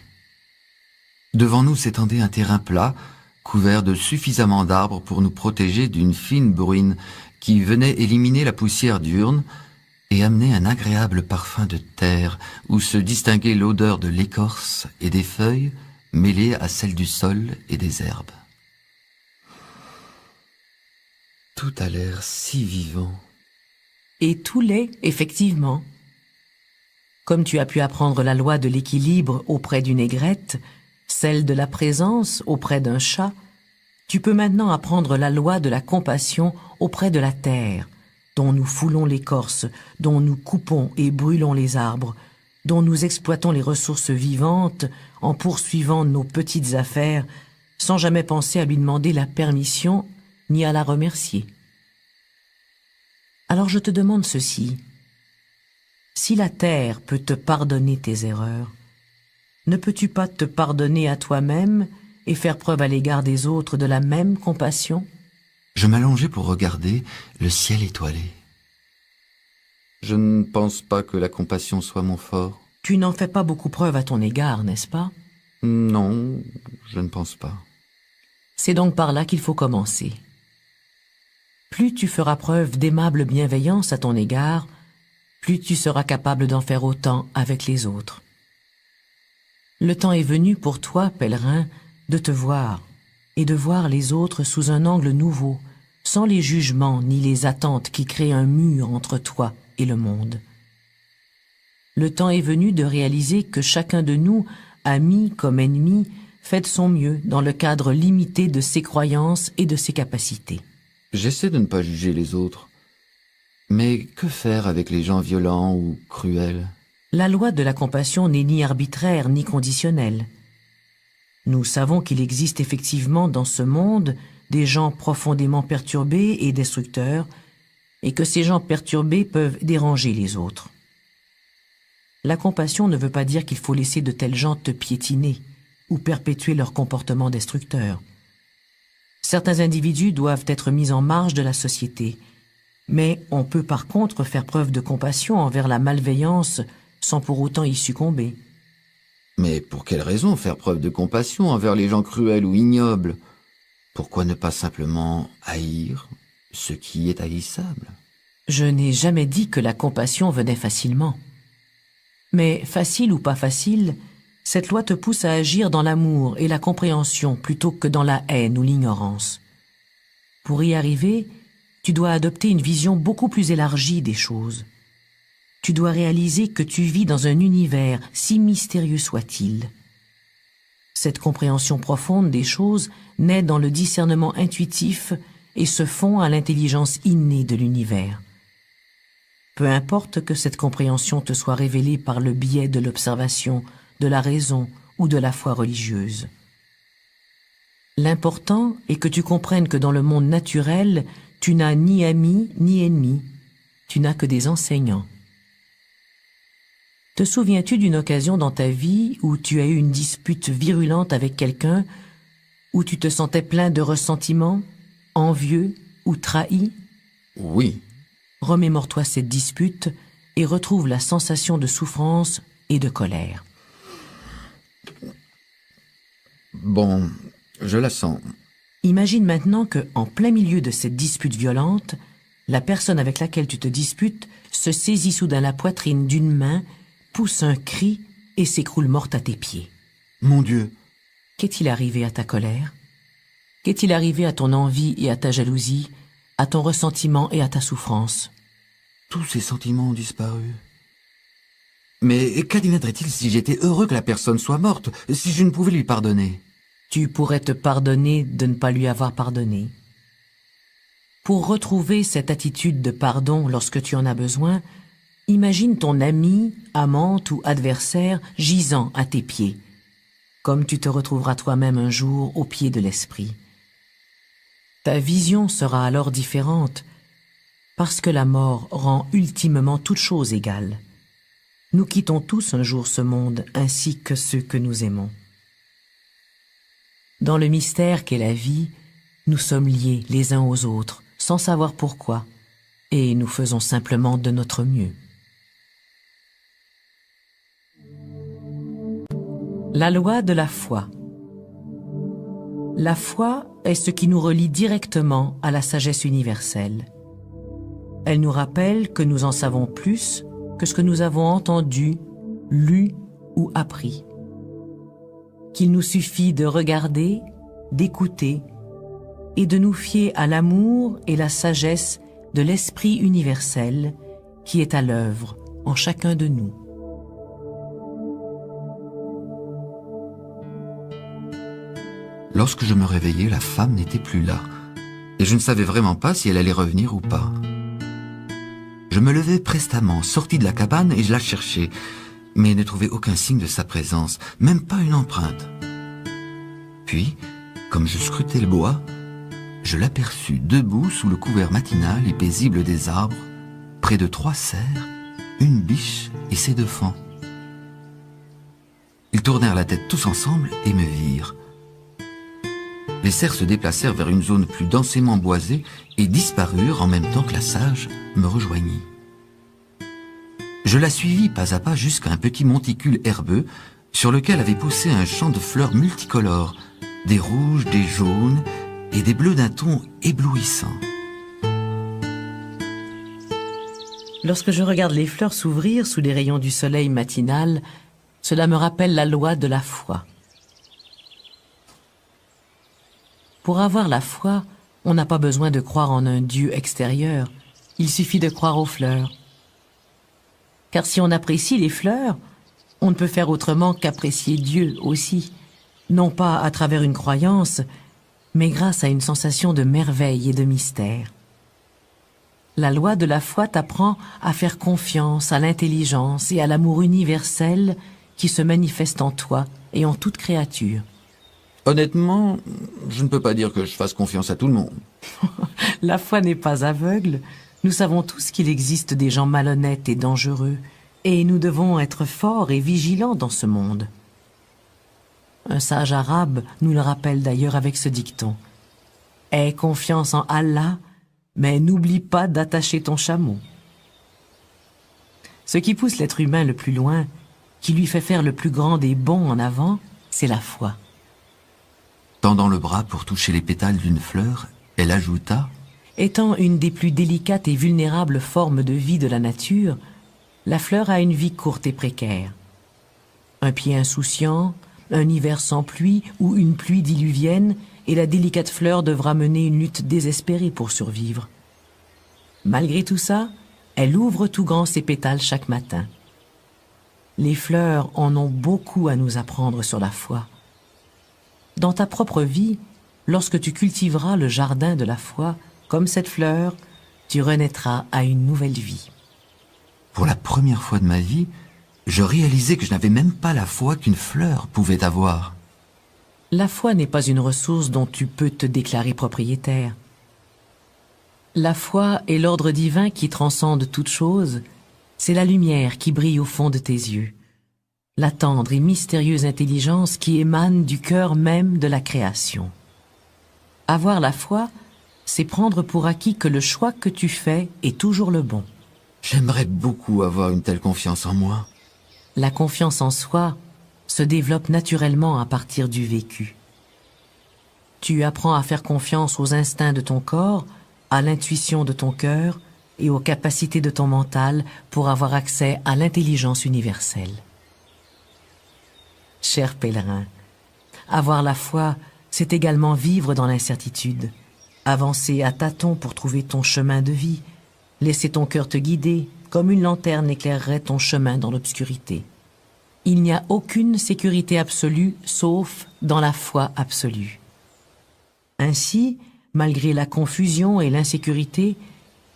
Devant nous s'étendait un terrain plat, couvert de suffisamment d'arbres pour nous protéger d'une fine bruine qui venait éliminer la poussière diurne et amener un agréable parfum de terre où se distinguait l'odeur de l'écorce et des feuilles mêlée à celle du sol et des herbes. Tout a l'air si vivant. Et tout l'est, effectivement. Comme tu as pu apprendre la loi de l'équilibre auprès d'une aigrette, celle de la présence auprès d'un chat, tu peux maintenant apprendre la loi de la compassion auprès de la terre, dont nous foulons l'écorce, dont nous coupons et brûlons les arbres, dont nous exploitons les ressources vivantes en poursuivant nos petites affaires sans jamais penser à lui demander la permission ni à la remercier. Alors je te demande ceci. Si la terre peut te pardonner tes erreurs, ne peux-tu pas te pardonner à toi-même et faire preuve à l'égard des autres de la même compassion? Je m'allongeai pour regarder le ciel étoilé. Je ne pense pas que la compassion soit mon fort. Tu n'en fais pas beaucoup preuve à ton égard, n'est-ce pas? Non, je ne pense pas. C'est donc par là qu'il faut commencer. Plus tu feras preuve d'aimable bienveillance à ton égard, plus tu seras capable d'en faire autant avec les autres. Le temps est venu pour toi, pèlerin, de te voir et de voir les autres sous un angle nouveau, sans les jugements ni les attentes qui créent un mur entre toi et le monde. Le temps est venu de réaliser que chacun de nous, ami comme ennemi, fait de son mieux dans le cadre limité de ses croyances et de ses capacités. J'essaie de ne pas juger les autres. Mais que faire avec les gens violents ou cruels? La loi de la compassion n'est ni arbitraire ni conditionnelle. Nous savons qu'il existe effectivement dans ce monde des gens profondément perturbés et destructeurs, et que ces gens perturbés peuvent déranger les autres. La compassion ne veut pas dire qu'il faut laisser de tels gens te piétiner ou perpétuer leur comportement destructeur. Certains individus doivent être mis en marge de la société, mais on peut par contre faire preuve de compassion envers la malveillance sans pour autant y succomber. Mais pour quelle raison faire preuve de compassion envers les gens cruels ou ignobles? Pourquoi ne pas simplement haïr ce qui est haïssable? Je n'ai jamais dit que la compassion venait facilement. Mais facile ou pas facile, cette loi te pousse à agir dans l'amour et la compréhension plutôt que dans la haine ou l'ignorance. Pour y arriver, tu dois adopter une vision beaucoup plus élargie des choses. Tu dois réaliser que tu vis dans un univers, si mystérieux soit-il. Cette compréhension profonde des choses naît dans le discernement intuitif et se fond à l'intelligence innée de l'univers. Peu importe que cette compréhension te soit révélée par le biais de l'observation, de la raison ou de la foi religieuse. L'important est que tu comprennes que dans le monde naturel, tu n'as ni amis ni ennemis, tu n'as que des enseignants. Te souviens-tu d'une occasion dans ta vie où tu as eu une dispute virulente avec quelqu'un, où tu te sentais plein de ressentiment, envieux ou trahi? Oui. Remémore-toi cette dispute et retrouve la sensation de souffrance et de colère. Bon, je la sens. Imagine maintenant que, en plein milieu de cette dispute violente, la personne avec laquelle tu te disputes se saisit soudain la poitrine d'une main, pousse un cri et s'écroule morte à tes pieds. Mon Dieu! Qu'est-il arrivé à ta colère? Qu'est-il arrivé à ton envie et à ta jalousie, à ton ressentiment et à ta souffrance? Tous ces sentiments ont disparu. Mais qu'adviendrait-il si j'étais heureux que la personne soit morte, si je ne pouvais lui pardonner? Tu pourrais te pardonner de ne pas lui avoir pardonné. Pour retrouver cette attitude de pardon lorsque tu en as besoin, imagine ton ami, amante ou adversaire gisant à tes pieds, comme tu te retrouveras toi-même un jour au pied de l'esprit. Ta vision sera alors différente, parce que la mort rend ultimement toute chose égale. Nous quittons tous un jour ce monde, ainsi que ceux que nous aimons. Dans le mystère qu'est la vie, nous sommes liés les uns aux autres, sans savoir pourquoi, et nous faisons simplement de notre mieux. La loi de la foi. La foi est ce qui nous relie directement à la sagesse universelle. Elle nous rappelle que nous en savons plus que ce que nous avons entendu, lu ou appris. Qu'il nous suffit de regarder, d'écouter et de nous fier à l'amour et la sagesse de l'esprit universel qui est à l'œuvre en chacun de nous. Lorsque je me réveillai, la femme n'était plus là, et je ne savais vraiment pas si elle allait revenir ou pas. Je me levai prestement, sortis de la cabane et je la cherchai, mais ne trouvai aucun signe de sa présence, même pas une empreinte. Puis, comme je scrutais le bois, je l'aperçus debout sous le couvert matinal et paisible des arbres, près de 3 cerfs, une biche et ses 2 fans. Ils tournèrent la tête tous ensemble et me virent. Les cerfs se déplacèrent vers une zone plus densément boisée et disparurent en même temps que la sage me rejoignit. Je la suivis pas à pas jusqu'à un petit monticule herbeux sur lequel avait poussé un champ de fleurs multicolores, des rouges, des jaunes et des bleus d'un ton éblouissant. Lorsque je regarde les fleurs s'ouvrir sous les rayons du soleil matinal, cela me rappelle la loi de la foi. Pour avoir la foi, On n'a pas besoin de croire en un Dieu extérieur. Il suffit de croire aux fleurs. Car si on apprécie les fleurs, on ne peut faire autrement qu'apprécier Dieu aussi. Non pas à travers une croyance, mais grâce à une sensation de merveille et de mystère. La loi de la foi t'apprend à faire confiance à l'intelligence et à l'amour universel qui se manifeste en toi et en toute créature. Honnêtement, je ne peux pas dire que je fasse confiance à tout le monde. La foi n'est pas aveugle. Nous savons tous qu'il existe des gens malhonnêtes et dangereux, et nous devons être forts et vigilants dans ce monde. Un sage arabe nous le rappelle d'ailleurs avec ce dicton. « Aie confiance en Allah, mais n'oublie pas d'attacher ton chameau. » Ce qui pousse l'être humain le plus loin, qui lui fait faire le plus grand des bonds en avant, c'est la foi. Tendant le bras pour toucher les pétales d'une fleur, elle ajouta « Étant une des plus délicates et vulnérables formes de vie de la nature, la fleur a une vie courte et précaire. Un pied insouciant, un hiver sans pluie ou une pluie diluvienne, et la délicate fleur devra mener une lutte désespérée pour survivre. Malgré tout ça, elle ouvre tout grand ses pétales chaque matin. Les fleurs en ont beaucoup à nous apprendre sur la foi. Dans ta propre vie, lorsque tu cultiveras le jardin de la foi, comme cette fleur, tu renaîtras à une nouvelle vie. » Pour la première fois de ma vie, je réalisais que je n'avais même pas la foi qu'une fleur pouvait avoir. La foi n'est pas une ressource dont tu peux te déclarer propriétaire. La foi est l'ordre divin qui transcende toute chose, c'est la lumière qui brille au fond de tes yeux, la tendre et mystérieuse intelligence qui émane du cœur même de la création. Avoir la foi, c'est prendre pour acquis que le choix que tu fais est toujours le bon. J'aimerais beaucoup avoir une telle confiance en moi. La confiance en soi se développe naturellement à partir du vécu. Tu apprends à faire confiance aux instincts de ton corps, à l'intuition de ton cœur et aux capacités de ton mental pour avoir accès à l'intelligence universelle. Cher pèlerin, avoir la foi, c'est également vivre dans l'incertitude, avancer à tâtons pour trouver ton chemin de vie, laisser ton cœur te guider, comme une lanterne éclairerait ton chemin dans l'obscurité. Il n'y a aucune sécurité absolue, sauf dans la foi absolue. Ainsi, malgré la confusion et l'insécurité,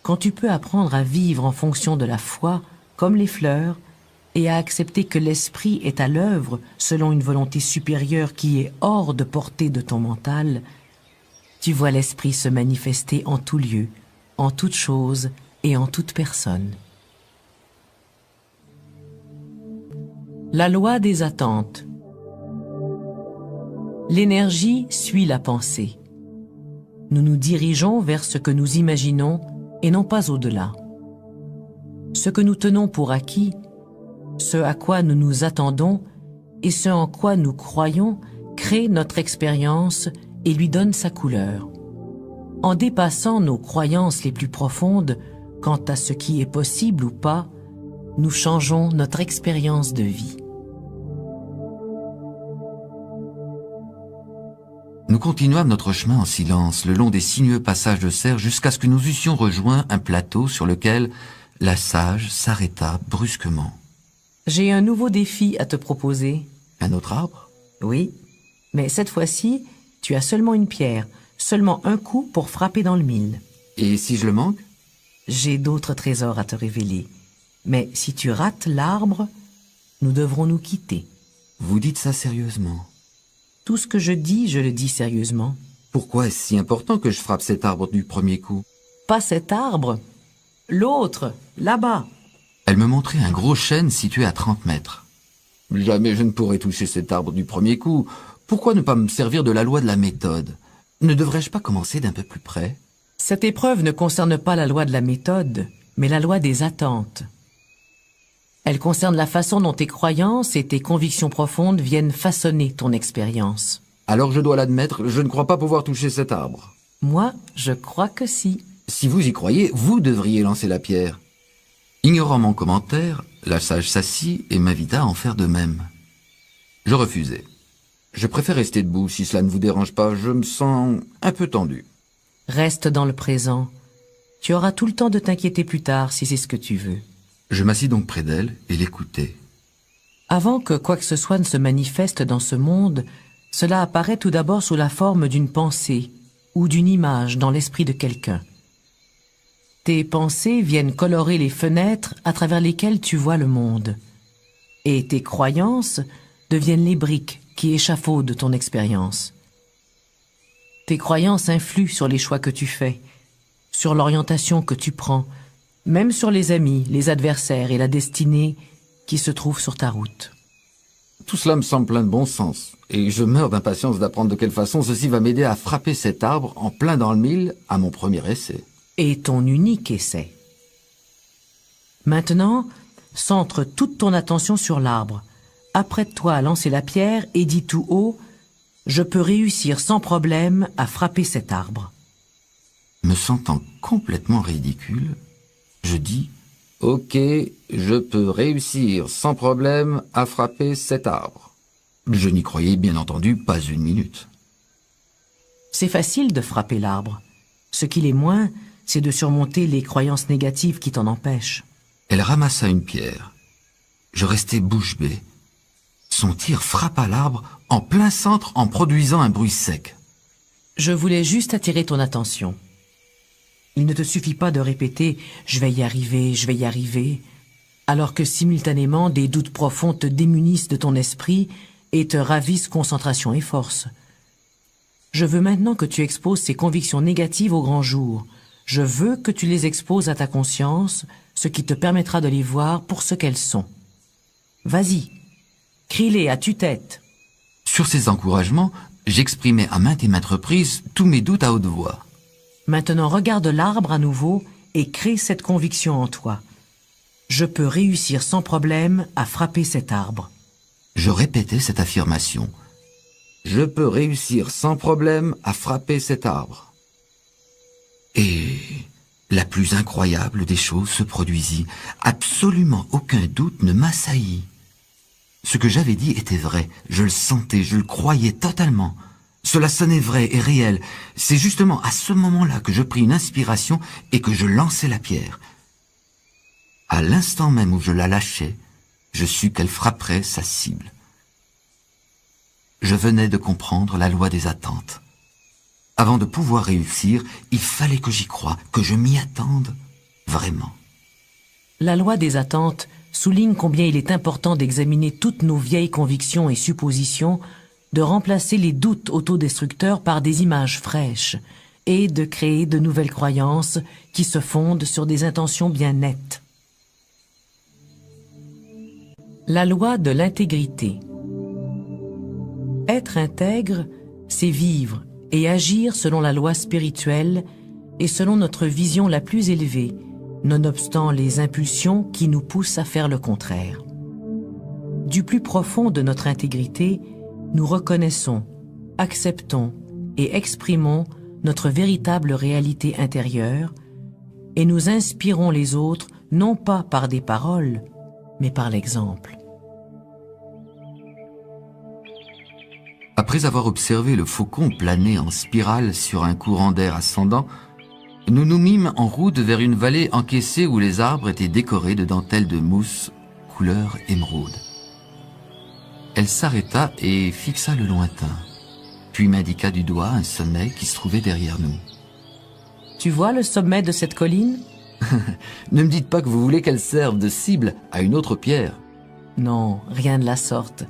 quand tu peux apprendre à vivre en fonction de la foi, comme les fleurs, et à accepter que l'esprit est à l'œuvre selon une volonté supérieure qui est hors de portée de ton mental, tu vois l'esprit se manifester en tout lieu, en toute chose et en toute personne. La loi des attentes. L'énergie suit la pensée. Nous nous dirigeons vers ce que nous imaginons et non pas au-delà. Ce que nous tenons pour acquis, ce à quoi nous nous attendons et ce en quoi nous croyons crée notre expérience et lui donne sa couleur. En dépassant nos croyances les plus profondes quant à ce qui est possible ou pas, nous changeons notre expérience de vie. Nous continuâmes notre chemin en silence, le long des sinueux passages de serre, jusqu'à ce que nous eussions rejoint un plateau sur lequel la sage s'arrêta brusquement. « J'ai un nouveau défi à te proposer. »« Un autre arbre ?»« Oui, mais cette fois-ci, tu as seulement une pierre, seulement un coup pour frapper dans le mille. »« Et si je le manque ?»« J'ai d'autres trésors à te révéler. Mais si tu rates l'arbre, nous devrons nous quitter. »« Vous dites ça sérieusement ?»« Tout ce que je le dis sérieusement. »« Pourquoi est-ce si important que je frappe cet arbre du premier coup ?»« Pas cet arbre, l'autre, là-bas. » Elle me montrait un gros chêne situé à 30 mètres. « Jamais je ne pourrai toucher cet arbre du premier coup. Pourquoi ne pas me servir de la loi de la méthode? Ne devrais-je pas commencer d'un peu plus près ?» Cette épreuve ne concerne pas la loi de la méthode, mais la loi des attentes. Elle concerne la façon dont tes croyances et tes convictions profondes viennent façonner ton expérience. Alors je dois l'admettre, je ne crois pas pouvoir toucher cet arbre. Moi, je crois que si. Si vous y croyez, vous devriez lancer la pierre. Ignorant mon commentaire, la sage s'assit et m'invita à en faire de même. Je refusai. Je préfère rester debout si cela ne vous dérange pas, je me sens un peu tendu. Reste dans le présent. Tu auras tout le temps de t'inquiéter plus tard si c'est ce que tu veux. Je m'assis donc près d'elle et l'écoutais. Avant que quoi que ce soit ne se manifeste dans ce monde, cela apparaît tout d'abord sous la forme d'une pensée ou d'une image dans l'esprit de quelqu'un. Tes pensées viennent colorer les fenêtres à travers lesquelles tu vois le monde. Et tes croyances deviennent les briques qui échafaudent ton expérience. Tes croyances influent sur les choix que tu fais, sur l'orientation que tu prends, même sur les amis, les adversaires et la destinée qui se trouvent sur ta route. Tout cela me semble plein de bon sens, et je meurs d'impatience d'apprendre de quelle façon ceci va m'aider à frapper cet arbre en plein dans le mille à mon premier essai. Et ton unique essai. Maintenant, centre toute ton attention sur l'arbre. Apprête-toi à lancer la pierre et dis tout haut « Je peux réussir sans problème à frapper cet arbre ». Me sentant complètement ridicule, je dis « Ok, je peux réussir sans problème à frapper cet arbre ». Je n'y croyais bien entendu pas une minute. C'est facile de frapper l'arbre. Ce qu'il est moins, c'est de surmonter les croyances négatives qui t'en empêchent. Elle ramassa une pierre. Je restai bouche bée. Son tir frappa l'arbre en plein centre en produisant un bruit sec. Je voulais juste attirer ton attention. Il ne te suffit pas de répéter « je vais y arriver », alors que simultanément des doutes profonds te démunissent de ton esprit et te ravissent concentration et force. Je veux maintenant que tu exposes ces convictions négatives au grand jour. Je veux que tu les exposes à ta conscience, ce qui te permettra de les voir pour ce qu'elles sont. Vas-y, crie-les à tue-tête. Sur ces encouragements, j'exprimais à maintes et maintes reprises tous mes doutes à haute voix. Maintenant, regarde l'arbre à nouveau et crée cette conviction en toi. Je peux réussir sans problème à frapper cet arbre. Je répétais cette affirmation. Je peux réussir sans problème à frapper cet arbre. Et la plus incroyable des choses se produisit. Absolument aucun doute ne m'assaillit. Ce que j'avais dit était vrai. Je le sentais, je le croyais totalement. Cela sonnait vrai et réel. C'est justement à ce moment-là que je pris une inspiration et que je lançai la pierre. À l'instant même où je la lâchais, je sus qu'elle frapperait sa cible. Je venais de comprendre la loi des attentes. Avant de pouvoir réussir, il fallait que j'y croie, que je m'y attende vraiment. La loi des attentes souligne combien il est important d'examiner toutes nos vieilles convictions et suppositions, de remplacer les doutes autodestructeurs par des images fraîches et de créer de nouvelles croyances qui se fondent sur des intentions bien nettes. La loi de l'intégrité. Être intègre, c'est vivre et agir selon la loi spirituelle et selon notre vision la plus élevée, nonobstant les impulsions qui nous poussent à faire le contraire. Du plus profond de notre intégrité, nous reconnaissons, acceptons et exprimons notre véritable réalité intérieure et nous inspirons les autres non pas par des paroles, mais par l'exemple. Après avoir observé le faucon planer en spirale sur un courant d'air ascendant, nous nous mîmes en route vers une vallée encaissée où les arbres étaient décorés de dentelles de mousse couleur émeraude. Elle s'arrêta et fixa le lointain, puis m'indiqua du doigt un sommet qui se trouvait derrière nous. « Tu vois le sommet de cette colline ?» Ne me dites pas que vous voulez qu'elle serve de cible à une autre pierre. Non, rien de la sorte.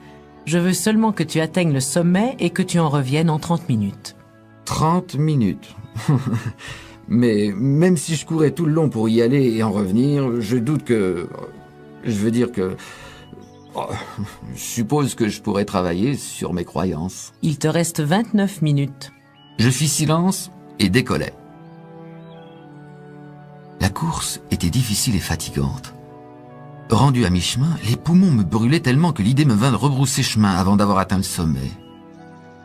Je veux seulement que tu atteignes le sommet et que tu en reviennes en 30 minutes. 30 minutes Mais même si je courais tout le long pour y aller et en revenir, je doute que... Je veux dire que... je suppose que je pourrais travailler sur mes croyances. Il te reste 29 minutes. Je fis silence et décollai. La course était difficile et fatigante. Rendu à mi-chemin, les poumons me brûlaient tellement que l'idée me vint de rebrousser chemin avant d'avoir atteint le sommet.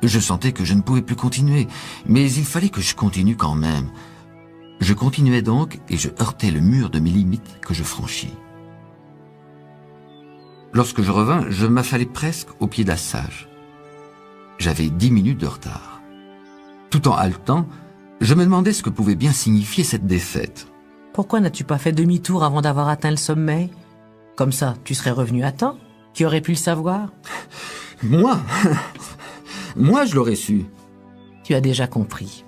Je sentais que je ne pouvais plus continuer, mais il fallait que je continue quand même. Je continuais donc et je heurtais le mur de mes limites que je franchis. Lorsque je revins, je m'affalais presque au pied de la Sage. J'avais 10 minutes de retard. Tout en haletant, Je me demandais ce que pouvait bien signifier cette défaite. Pourquoi n'as-tu pas fait demi-tour avant d'avoir atteint le sommet? Comme ça, tu serais revenu à temps. Qui aurait pu le savoir? Moi Moi, je l'aurais su. Tu as déjà compris.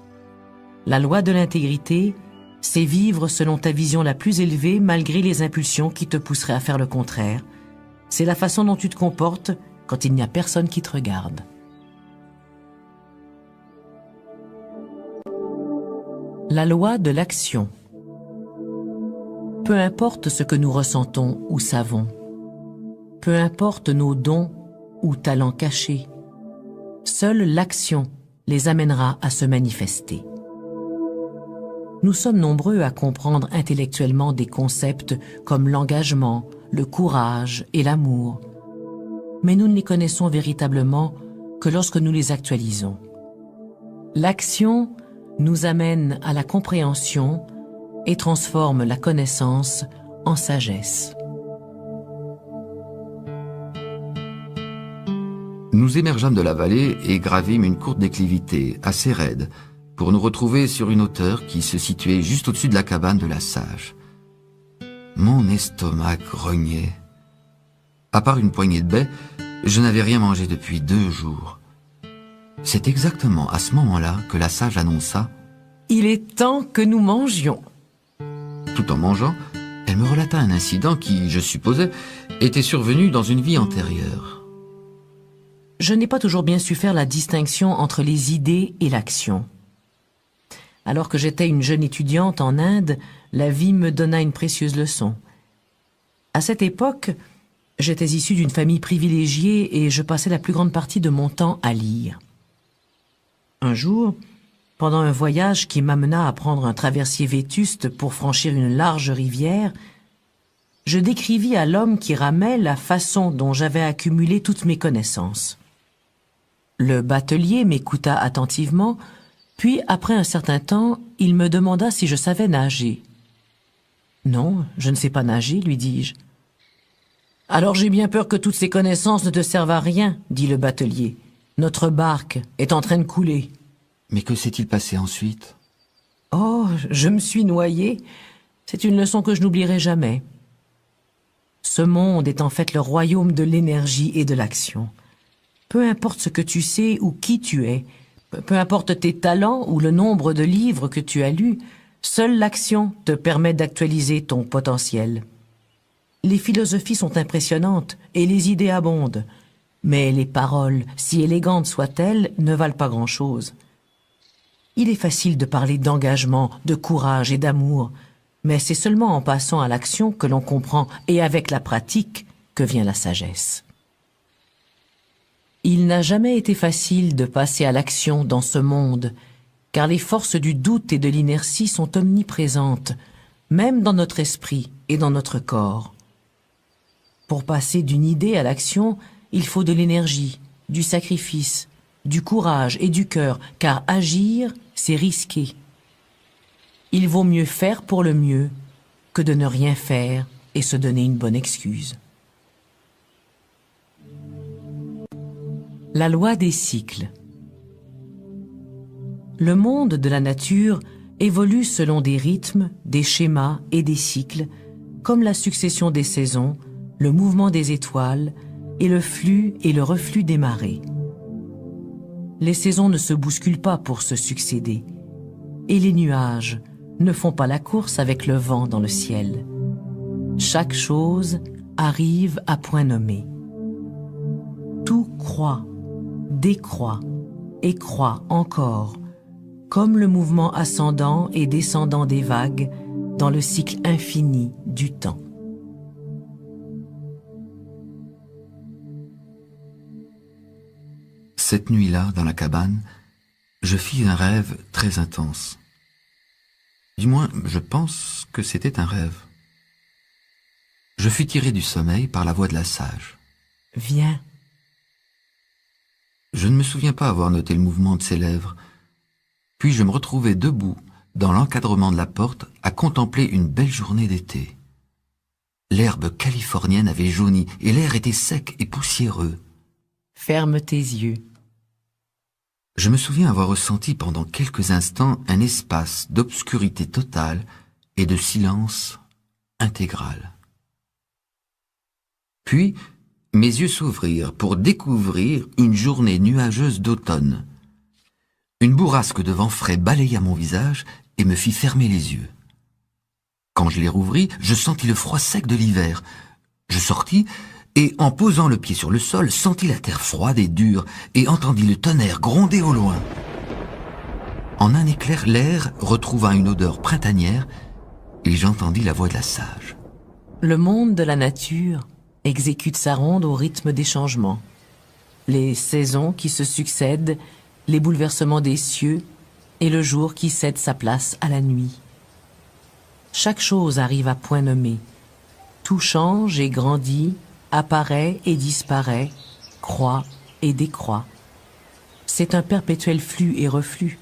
La loi de l'intégrité, c'est vivre selon ta vision la plus élevée malgré les impulsions qui te pousseraient à faire le contraire. C'est la façon dont tu te comportes quand il n'y a personne qui te regarde. La loi de l'action. Peu importe ce que nous ressentons ou savons, peu importe nos dons ou talents cachés, seule l'action les amènera à se manifester. Nous sommes nombreux à comprendre intellectuellement des concepts comme l'engagement, le courage et l'amour, mais nous ne les connaissons véritablement que lorsque nous les actualisons. L'action nous amène à la compréhension et transforme la connaissance en sagesse. Nous émergeâmes de la vallée et gravîmes une courte déclivité, assez raide, pour nous retrouver sur une hauteur qui se situait juste au-dessus de la cabane de la sage. Mon estomac grognait. À part une poignée de baies, je n'avais rien mangé depuis 2 jours. C'est exactement à ce moment-là que la sage annonça « Il est temps que nous mangions !» Tout en mangeant, elle me relata un incident qui, je supposais, était survenu dans une vie antérieure. Je n'ai pas toujours bien su faire la distinction entre les idées et l'action. Alors que j'étais une jeune étudiante en Inde, la vie me donna une précieuse leçon. À cette époque, j'étais issue d'une famille privilégiée et je passais la plus grande partie de mon temps à lire. Un jour, pendant un voyage qui m'amena à prendre un traversier vétuste pour franchir une large rivière, je décrivis à l'homme qui ramait la façon dont j'avais accumulé toutes mes connaissances. Le batelier m'écouta attentivement, puis après un certain temps, il me demanda si je savais nager. « Non, je ne sais pas nager, lui dis-je. »« Alors j'ai bien peur que toutes ces connaissances ne te servent à rien, dit le batelier. Notre barque est en train de couler. » Mais que s'est-il passé ensuite? Oh, je me suis noyé. C'est une leçon que je n'oublierai jamais. Ce monde est en fait le royaume de l'énergie et de l'action. Peu importe ce que tu sais ou qui tu es, peu importe tes talents ou le nombre de livres que tu as lus, seule l'action te permet d'actualiser ton potentiel. Les philosophies sont impressionnantes et les idées abondent, mais les paroles, si élégantes soient-elles, ne valent pas grand-chose. Il est facile de parler d'engagement, de courage et d'amour, mais c'est seulement en passant à l'action que l'on comprend et avec la pratique que vient la sagesse. Il n'a jamais été facile de passer à l'action dans ce monde, car les forces du doute et de l'inertie sont omniprésentes, même dans notre esprit et dans notre corps. Pour passer d'une idée à l'action, il faut de l'énergie, du sacrifice, du courage et du cœur, car agir, c'est risquer. Il vaut mieux faire pour le mieux que de ne rien faire et se donner une bonne excuse. La loi des cycles. Le monde de la nature évolue selon des rythmes, des schémas et des cycles, comme la succession des saisons, le mouvement des étoiles et le flux et le reflux des marées. Les saisons ne se bousculent pas pour se succéder, et les nuages ne font pas la course avec le vent dans le ciel. Chaque chose arrive à point nommé. Tout croît, décroît et croît encore, comme le mouvement ascendant et descendant des vagues dans le cycle infini du temps. Cette nuit-là, dans la cabane, je fis un rêve très intense. Du moins, je pense que c'était un rêve. Je fus tiré du sommeil par la voix de la sage. « Viens. » Je ne me souviens pas avoir noté le mouvement de ses lèvres. Puis je me retrouvai debout, dans l'encadrement de la porte, à contempler une belle journée d'été. L'herbe californienne avait jauni et l'air était sec et poussiéreux. Ferme tes yeux. Je me souviens avoir ressenti pendant quelques instants un espace d'obscurité totale et de silence intégral. Puis, mes yeux s'ouvrirent pour découvrir une journée nuageuse d'automne. Une bourrasque de vent frais balaya mon visage et me fit fermer les yeux. Quand je les rouvris, je sentis le froid sec de l'hiver. Je sortis et, en posant le pied sur le sol, sentis la terre froide et dure et entendis le tonnerre gronder au loin. En un éclair, l'air retrouva une odeur printanière et j'entendis la voix de la sage. Le monde de la nature exécute sa ronde au rythme des changements. Les saisons qui se succèdent, les bouleversements des cieux et le jour qui cède sa place à la nuit. Chaque chose arrive à point nommé. Tout change et grandit, apparaît et disparaît, croît et décroît. C'est un perpétuel flux et reflux.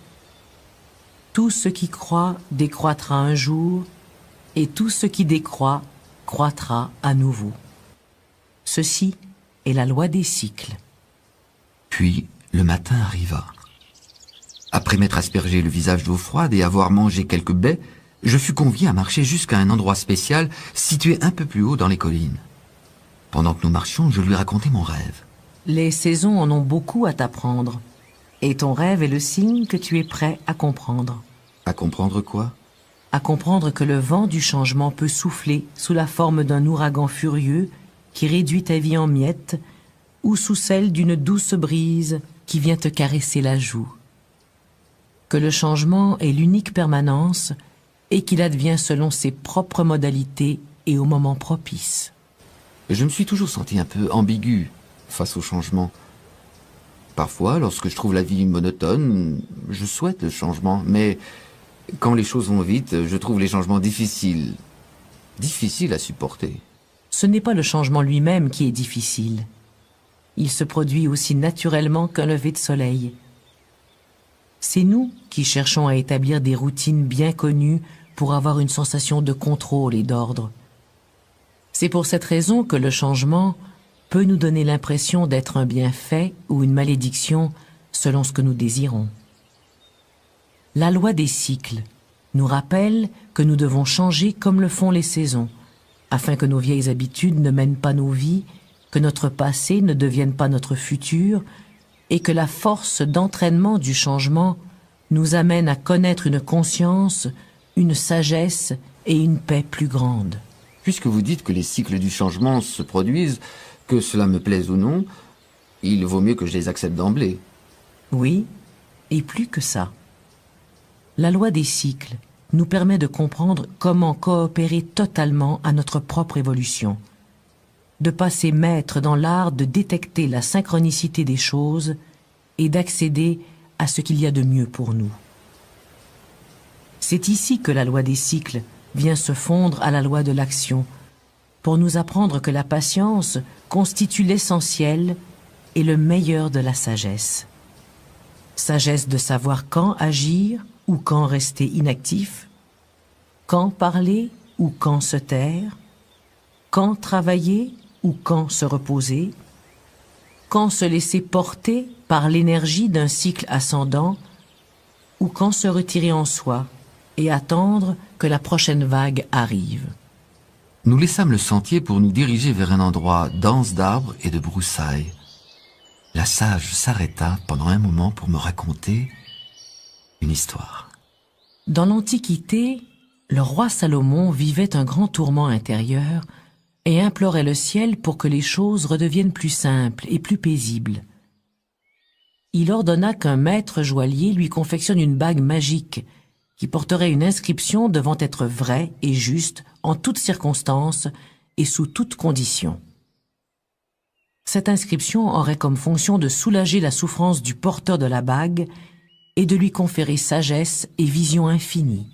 Tout ce qui croît décroîtra un jour, et tout ce qui décroît croîtra à nouveau. Ceci est la loi des cycles. Puis, le matin arriva. Après m'être aspergé le visage d'eau froide et avoir mangé quelques baies, je fus convié à marcher jusqu'à un endroit spécial situé un peu plus haut dans les collines. Pendant que nous marchions, je lui racontai mon rêve. Les saisons en ont beaucoup à t'apprendre, et ton rêve est le signe que tu es prêt à comprendre. À comprendre quoi? À comprendre que le vent du changement peut souffler sous la forme d'un ouragan furieux qui réduit ta vie en miettes, ou sous celle d'une douce brise qui vient te caresser la joue. Que le changement est l'unique permanence et qu'il advient selon ses propres modalités et au moment propice. Je me suis toujours senti un peu ambigu face au changement. Parfois, lorsque je trouve la vie monotone, je souhaite le changement, mais quand les choses vont vite, je trouve les changements difficiles à supporter. Ce n'est pas le changement lui-même qui est difficile. Il se produit aussi naturellement qu'un lever de soleil. C'est nous qui cherchons à établir des routines bien connues pour avoir une sensation de contrôle et d'ordre. C'est pour cette raison que le changement peut nous donner l'impression d'être un bienfait ou une malédiction selon ce que nous désirons. La loi des cycles nous rappelle que nous devons changer comme le font les saisons, afin que nos vieilles habitudes ne mènent pas nos vies, que notre passé ne devienne pas notre futur, et que la force d'entraînement du changement nous amène à connaître une conscience, une sagesse et une paix plus grandes. Puisque vous dites que les cycles du changement se produisent, que cela me plaise ou non, il vaut mieux que je les accepte d'emblée. Oui, et plus que ça. La loi des cycles nous permet de comprendre comment coopérer totalement à notre propre évolution, de passer maître dans l'art de détecter la synchronicité des choses et d'accéder à ce qu'il y a de mieux pour nous. C'est ici que la loi des cycles vient se fondre à la loi de l'action, pour nous apprendre que la patience constitue l'essentiel et le meilleur de la sagesse. Sagesse de savoir quand agir ou quand rester inactif, quand parler ou quand se taire, quand travailler ou quand se reposer, quand se laisser porter par l'énergie d'un cycle ascendant ou quand se retirer en soi et attendre que la prochaine vague arrive. Nous laissâmes le sentier pour nous diriger vers un endroit dense d'arbres et de broussailles. La sage s'arrêta pendant un moment pour me raconter une histoire. Dans l'Antiquité, le roi Salomon vivait un grand tourment intérieur et implorait le ciel pour que les choses redeviennent plus simples et plus paisibles. Il ordonna qu'un maître joaillier lui confectionne une bague magique qui porterait une inscription devant être vraie et juste en toutes circonstances et sous toutes conditions. Cette inscription aurait comme fonction de soulager la souffrance du porteur de la bague et de lui conférer sagesse et vision infinie.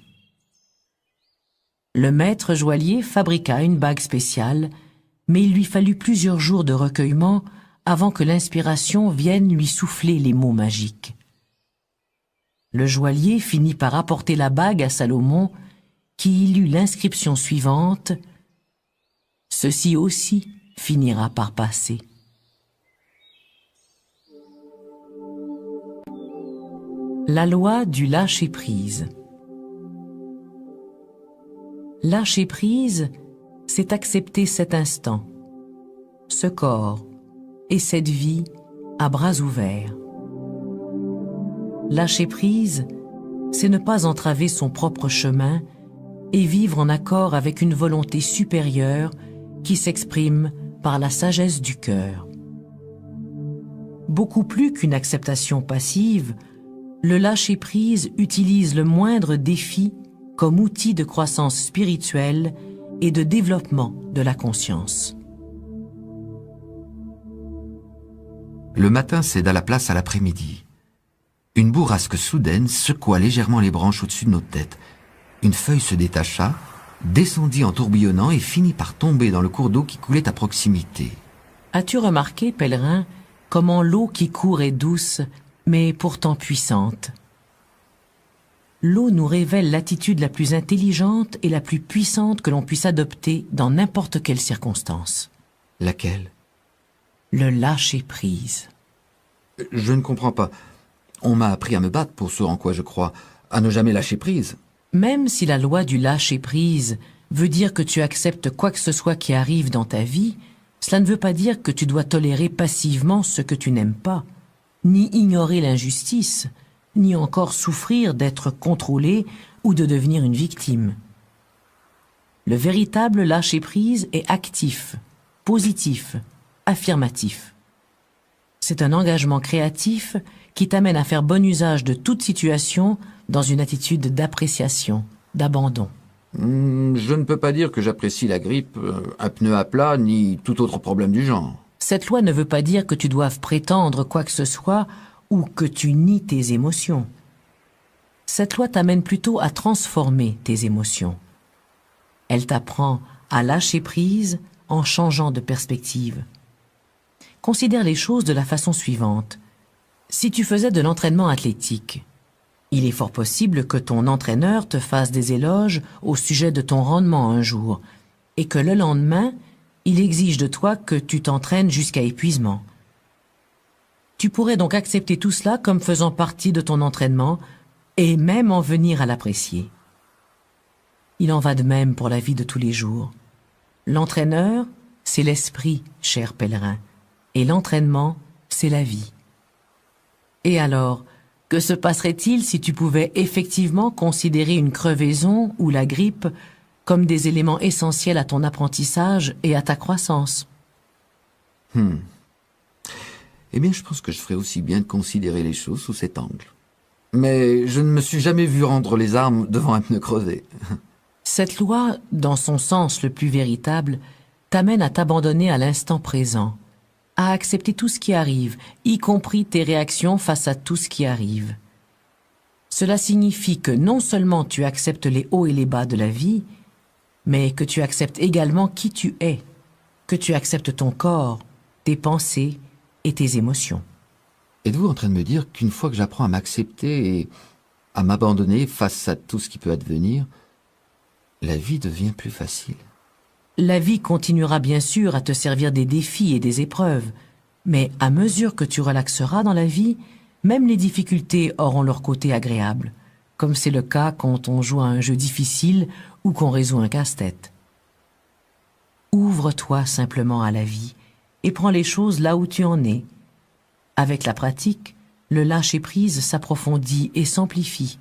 Le maître joaillier fabriqua une bague spéciale, mais il lui fallut plusieurs jours de recueillement avant que l'inspiration vienne lui souffler les mots magiques. Le joaillier finit par apporter la bague à Salomon, qui y lut l'inscription suivante : « Ceci aussi finira par passer. » La loi du lâcher-prise. Lâcher prise, c'est accepter cet instant, ce corps et cette vie à bras ouverts. Lâcher prise, c'est ne pas entraver son propre chemin et vivre en accord avec une volonté supérieure qui s'exprime par la sagesse du cœur. Beaucoup plus qu'une acceptation passive, le lâcher-prise utilise le moindre défi comme outil de croissance spirituelle et de développement de la conscience. Le matin céda la place à l'après-midi. Une bourrasque soudaine secoua légèrement les branches au-dessus de nos têtes. Une feuille se détacha, descendit en tourbillonnant et finit par tomber dans le cours d'eau qui coulait à proximité. As-tu remarqué, pèlerin, comment l'eau qui court est douce, mais pourtant puissante? L'eau nous révèle l'attitude la plus intelligente et la plus puissante que l'on puisse adopter dans n'importe quelle circonstance. Laquelle? Le lâcher-prise. Je ne comprends pas. On m'a appris à me battre pour ce en quoi je crois, à ne jamais lâcher prise. Même si la loi du lâcher-prise veut dire que tu acceptes quoi que ce soit qui arrive dans ta vie, cela ne veut pas dire que tu dois tolérer passivement ce que tu n'aimes pas, ni ignorer l'injustice, ni encore souffrir d'être contrôlé ou de devenir une victime. Le véritable lâcher-prise est actif, positif, affirmatif. C'est un engagement créatif qui t'amène à faire bon usage de toute situation dans une attitude d'appréciation, d'abandon. Je ne peux pas dire que j'apprécie la grippe, un pneu à plat, ni tout autre problème du genre. Cette loi ne veut pas dire que tu doives prétendre quoi que ce soit ou que tu nies tes émotions. Cette loi t'amène plutôt à transformer tes émotions. Elle t'apprend à lâcher prise en changeant de perspective. Considère les choses de la façon suivante. Si tu faisais de l'entraînement athlétique, il est fort possible que ton entraîneur te fasse des éloges au sujet de ton rendement un jour et que le lendemain, il exige de toi que tu t'entraînes jusqu'à épuisement. Tu pourrais donc accepter tout cela comme faisant partie de ton entraînement et même en venir à l'apprécier. Il en va de même pour la vie de tous les jours. L'entraîneur, c'est l'esprit, cher pèlerin, et l'entraînement, c'est la vie. Et alors, que se passerait-il si tu pouvais effectivement considérer une crevaison ou la grippe comme des éléments essentiels à ton apprentissage et à ta croissance? Eh bien, je pense que je ferais aussi bien de considérer les choses sous cet angle. Mais je ne me suis jamais vu rendre les armes devant un pneu crevé. Cette loi, dans son sens le plus véritable, t'amène à t'abandonner à l'instant présent, à accepter tout ce qui arrive, y compris tes réactions face à tout ce qui arrive. Cela signifie que non seulement tu acceptes les hauts et les bas de la vie, mais que tu acceptes également qui tu es, que tu acceptes ton corps, tes pensées et tes émotions. Êtes-vous en train de me dire qu'une fois que j'apprends à m'accepter et à m'abandonner face à tout ce qui peut advenir, la vie devient plus facile? La vie continuera bien sûr à te servir des défis et des épreuves, mais à mesure que tu relaxeras dans la vie, même les difficultés auront leur côté agréable, comme c'est le cas quand on joue à un jeu difficile ou qu'on résout un casse-tête. Ouvre-toi simplement à la vie et prends les choses là où tu en es. Avec la pratique, le lâcher-prise s'approfondit et s'amplifie,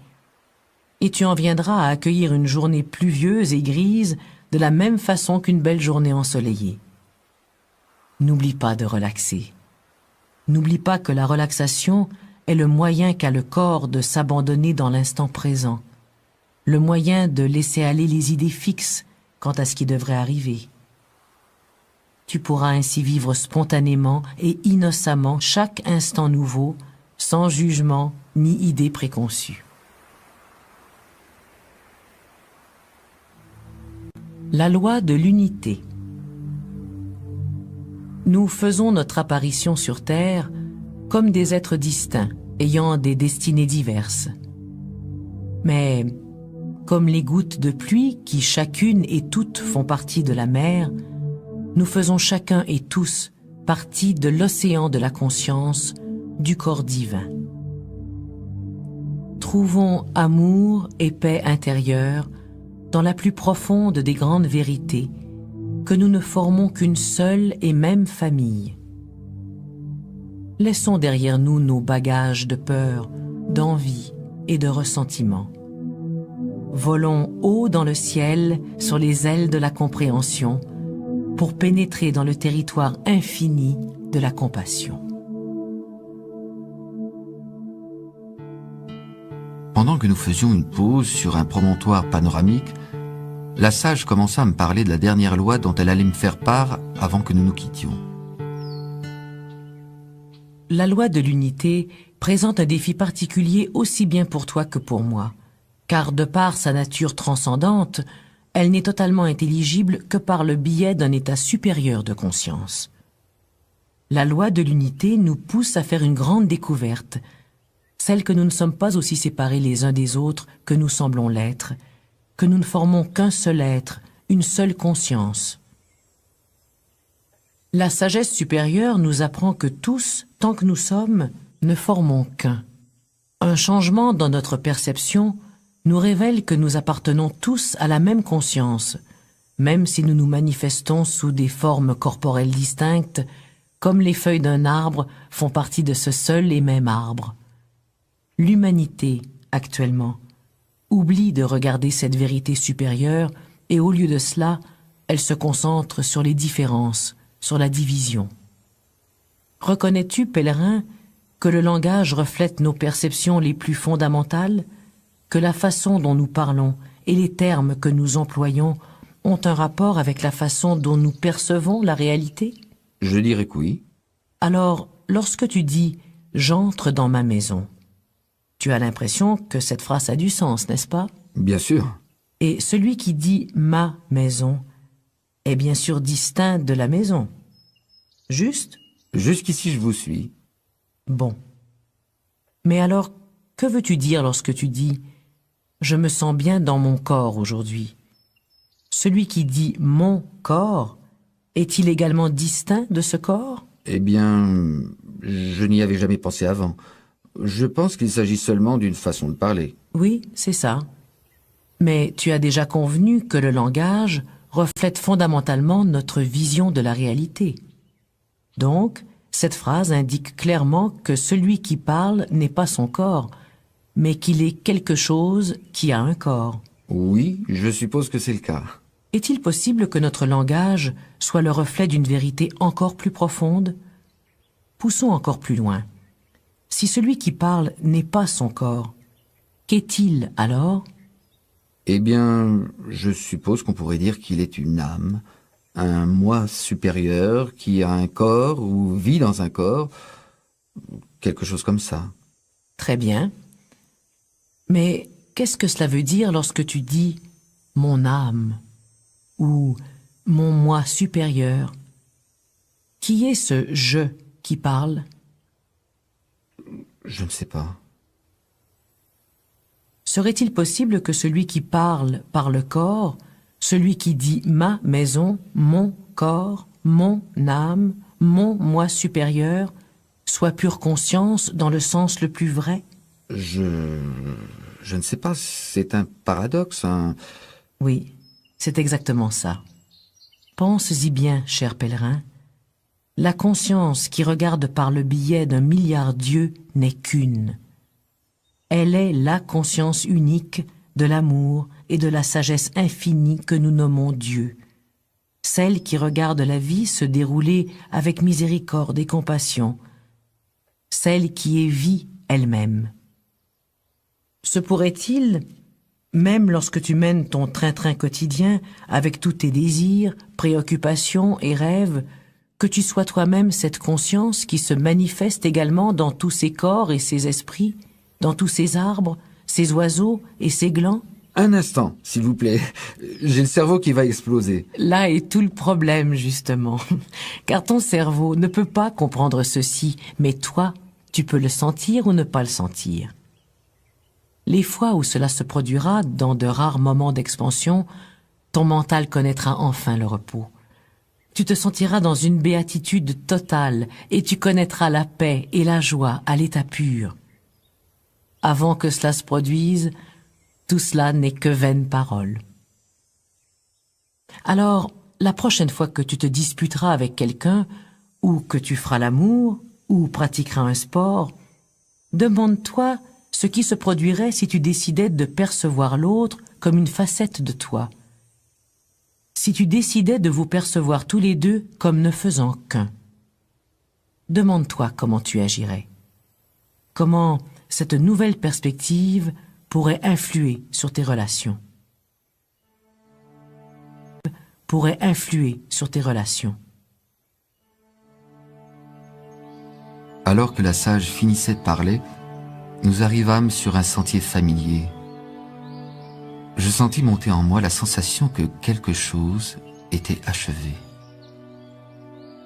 et tu en viendras à accueillir une journée pluvieuse et grise de la même façon qu'une belle journée ensoleillée. N'oublie pas de relaxer. N'oublie pas que la relaxation est le moyen qu'a le corps de s'abandonner dans l'instant présent, le moyen de laisser aller les idées fixes quant à ce qui devrait arriver. Tu pourras ainsi vivre spontanément et innocemment chaque instant nouveau, sans jugement ni idée préconçue. La loi de l'unité. Nous faisons notre apparition sur Terre comme des êtres distincts, ayant des destinées diverses. Mais, comme les gouttes de pluie qui chacune et toutes font partie de la mer, nous faisons chacun et tous partie de l'océan de la conscience, du corps divin. Trouvons amour et paix intérieure dans la plus profonde des grandes vérités, que nous ne formons qu'une seule et même famille. Laissons derrière nous nos bagages de peur, d'envie et de ressentiment. Volons haut dans le ciel sur les ailes de la compréhension pour pénétrer dans le territoire infini de la compassion. Pendant que nous faisions une pause sur un promontoire panoramique, la sage commença à me parler de la dernière loi dont elle allait me faire part avant que nous nous quittions. La loi de l'unité présente un défi particulier aussi bien pour toi que pour moi, car de par sa nature transcendante, elle n'est totalement intelligible que par le biais d'un état supérieur de conscience. La loi de l'unité nous pousse à faire une grande découverte, celle que nous ne sommes pas aussi séparés les uns des autres que nous semblons l'être, que nous ne formons qu'un seul être, une seule conscience. La sagesse supérieure nous apprend que tous, tant que nous sommes, ne formons qu'un. Un changement dans notre perception nous révèle que nous appartenons tous à la même conscience, même si nous nous manifestons sous des formes corporelles distinctes, comme les feuilles d'un arbre font partie de ce seul et même arbre. L'humanité, actuellement, oublie de regarder cette vérité supérieure et au lieu de cela, elle se concentre sur les différences, sur la division. Reconnais-tu, pèlerin, que le langage reflète nos perceptions les plus fondamentales, que la façon dont nous parlons et les termes que nous employons ont un rapport avec la façon dont nous percevons la réalité? Je dirais que oui. Alors, lorsque tu dis « j'entre dans ma maison », tu as l'impression que cette phrase a du sens, n'est-ce pas? Bien sûr. Et celui qui dit « ma maison » est bien sûr distinct de la maison. Juste? Jusqu'ici, je vous suis. Bon. Mais alors, que veux-tu dire lorsque tu dis « je me sens bien dans mon corps aujourd'hui » Celui qui dit « mon corps » est-il également distinct de ce corps? Eh bien, je n'y avais jamais pensé avant. Je pense qu'il s'agit seulement d'une façon de parler. Oui, c'est ça. Mais tu as déjà convenu que le langage reflète fondamentalement notre vision de la réalité. Donc, cette phrase indique clairement que celui qui parle n'est pas son corps, mais qu'il est quelque chose qui a un corps. Oui, je suppose que c'est le cas. Est-il possible que notre langage soit le reflet d'une vérité encore plus profonde? Poussons encore plus loin. Si celui qui parle n'est pas son corps, qu'est-il alors? Eh bien, je suppose qu'on pourrait dire qu'il est une âme, un moi supérieur qui a un corps ou vit dans un corps, quelque chose comme ça. Très bien. Mais qu'est-ce que cela veut dire lorsque tu dis « mon âme » ou « mon moi supérieur » Qui est ce « je » qui parle? Je ne sais pas. Serait-il possible que celui qui parle par le corps, celui qui dit « ma maison »,« mon corps »,« mon âme »,« mon moi supérieur » soit pure conscience dans le sens le plus vrai? Je ne sais pas, c'est un paradoxe, Oui, c'est exactement ça. Pense-y bien, cher pèlerin. La conscience qui regarde par le biais d'un milliard d'yeux n'est qu'une. Elle est la conscience unique de l'amour et de la sagesse infinie que nous nommons Dieu. Celle qui regarde la vie se dérouler avec miséricorde et compassion. Celle qui est vie elle-même. Se pourrait-il, même lorsque tu mènes ton train-train quotidien avec tous tes désirs, préoccupations et rêves, que tu sois toi-même cette conscience qui se manifeste également dans tous ces corps et ces esprits, dans tous ces arbres, ces oiseaux et ces glands? Un instant, s'il vous plaît. J'ai le cerveau qui va exploser. Là est tout le problème, justement. Car ton cerveau ne peut pas comprendre ceci, mais toi, tu peux le sentir ou ne pas le sentir. Les fois où cela se produira, dans de rares moments d'expansion, ton mental connaîtra enfin le repos. Tu te sentiras dans une béatitude totale et tu connaîtras la paix et la joie à l'état pur. Avant que cela se produise, tout cela n'est que vaine parole. Alors, la prochaine fois que tu te disputeras avec quelqu'un, ou que tu feras l'amour, ou pratiqueras un sport, demande-toi ce qui se produirait si tu décidais de percevoir l'autre comme une facette de toi. Si tu décidais de vous percevoir tous les deux comme ne faisant qu'un. Demande-toi comment tu agirais. Comment cette nouvelle perspective pourrait influer sur tes relations. Alors que la sage finissait de parler, nous arrivâmes sur un sentier familier. Je sentis monter en moi la sensation que quelque chose était achevé.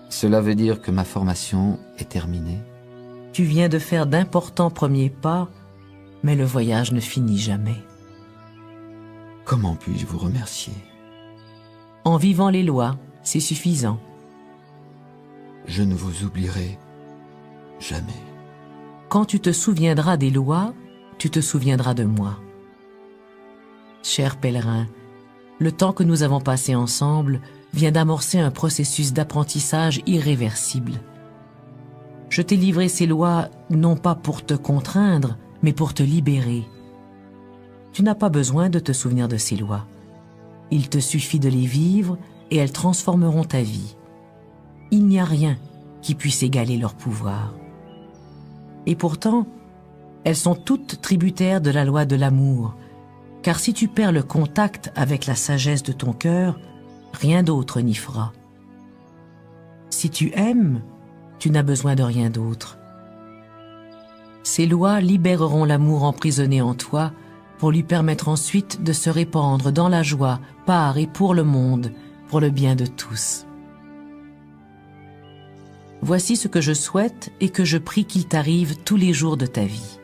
Cela veut dire que ma formation est terminée. Tu viens de faire d'importants premiers pas, mais le voyage ne finit jamais. Comment puis-je vous remercier? En vivant les lois, c'est suffisant. Je ne vous oublierai jamais. Quand tu te souviendras des lois, tu te souviendras de moi. Cher pèlerin, le temps que nous avons passé ensemble vient d'amorcer un processus d'apprentissage irréversible. Je t'ai livré ces lois non pas pour te contraindre, mais pour te libérer. Tu n'as pas besoin de te souvenir de ces lois. Il te suffit de les vivre et elles transformeront ta vie. Il n'y a rien qui puisse égaler leur pouvoir. Et pourtant, elles sont toutes tributaires de la loi de l'amour, car si tu perds le contact avec la sagesse de ton cœur, rien d'autre n'y fera. Si tu aimes, tu n'as besoin de rien d'autre. Ces lois libéreront l'amour emprisonné en toi pour lui permettre ensuite de se répandre dans la joie par et pour le monde, pour le bien de tous. Voici ce que je souhaite et que je prie qu'il t'arrive tous les jours de ta vie.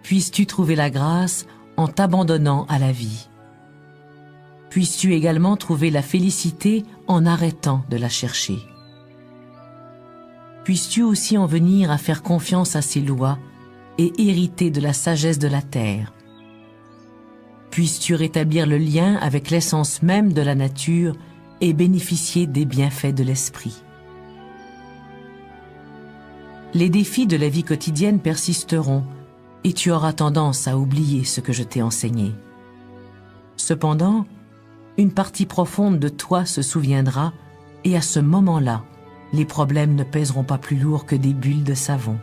Puisses-tu trouver la grâce en t'abandonnant à la vie. Puisses-tu également trouver la félicité en arrêtant de la chercher. Puisses-tu aussi en venir à faire confiance à ses lois et hériter de la sagesse de la terre. Puisses-tu rétablir le lien avec l'essence même de la nature et bénéficier des bienfaits de l'esprit. Les défis de la vie quotidienne persisteront et tu auras tendance à oublier ce que je t'ai enseigné. Cependant, une partie profonde de toi se souviendra et à ce moment-là, les problèmes ne pèseront pas plus lourd que des bulles de savon.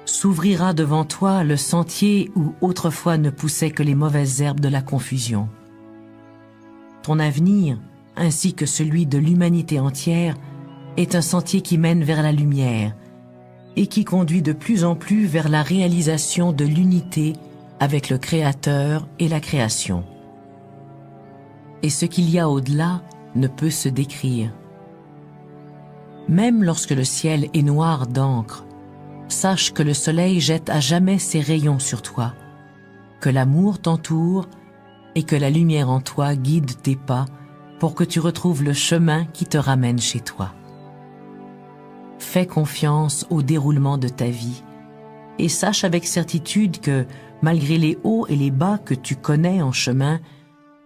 S'ouvrira devant toi le sentier où autrefois ne poussaient que les mauvaises herbes de la confusion. Ton avenir, ainsi que celui de l'humanité entière, est un sentier qui mène vers la lumière et qui conduit de plus en plus vers la réalisation de l'unité avec le Créateur et la création. Et ce qu'il y a au-delà ne peut se décrire. Même lorsque le ciel est noir d'encre, sache que le soleil jette à jamais ses rayons sur toi, que l'amour t'entoure et que la lumière en toi guide tes pas pour que tu retrouves le chemin qui te ramène chez toi. Fais confiance au déroulement de ta vie et sache avec certitude que, malgré les hauts et les bas que tu connais en chemin,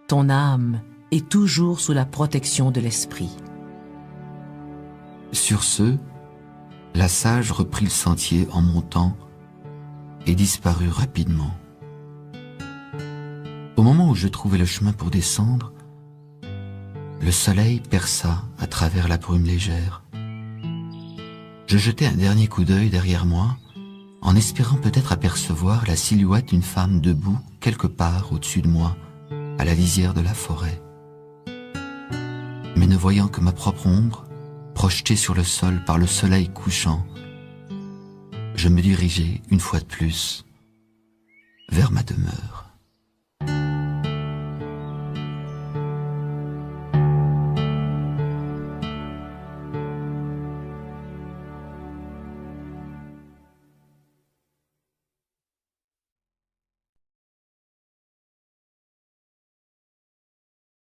ton âme est toujours sous la protection de l'esprit. Sur ce, la sage reprit le sentier en montant et disparut rapidement. Au moment où je trouvais le chemin pour descendre, le soleil perça à travers la brume légère. Je jetai un dernier coup d'œil derrière moi, en espérant peut-être apercevoir la silhouette d'une femme debout quelque part au-dessus de moi, à la lisière de la forêt. Mais ne voyant que ma propre ombre, projetée sur le sol par le soleil couchant, je me dirigeai une fois de plus vers ma demeure.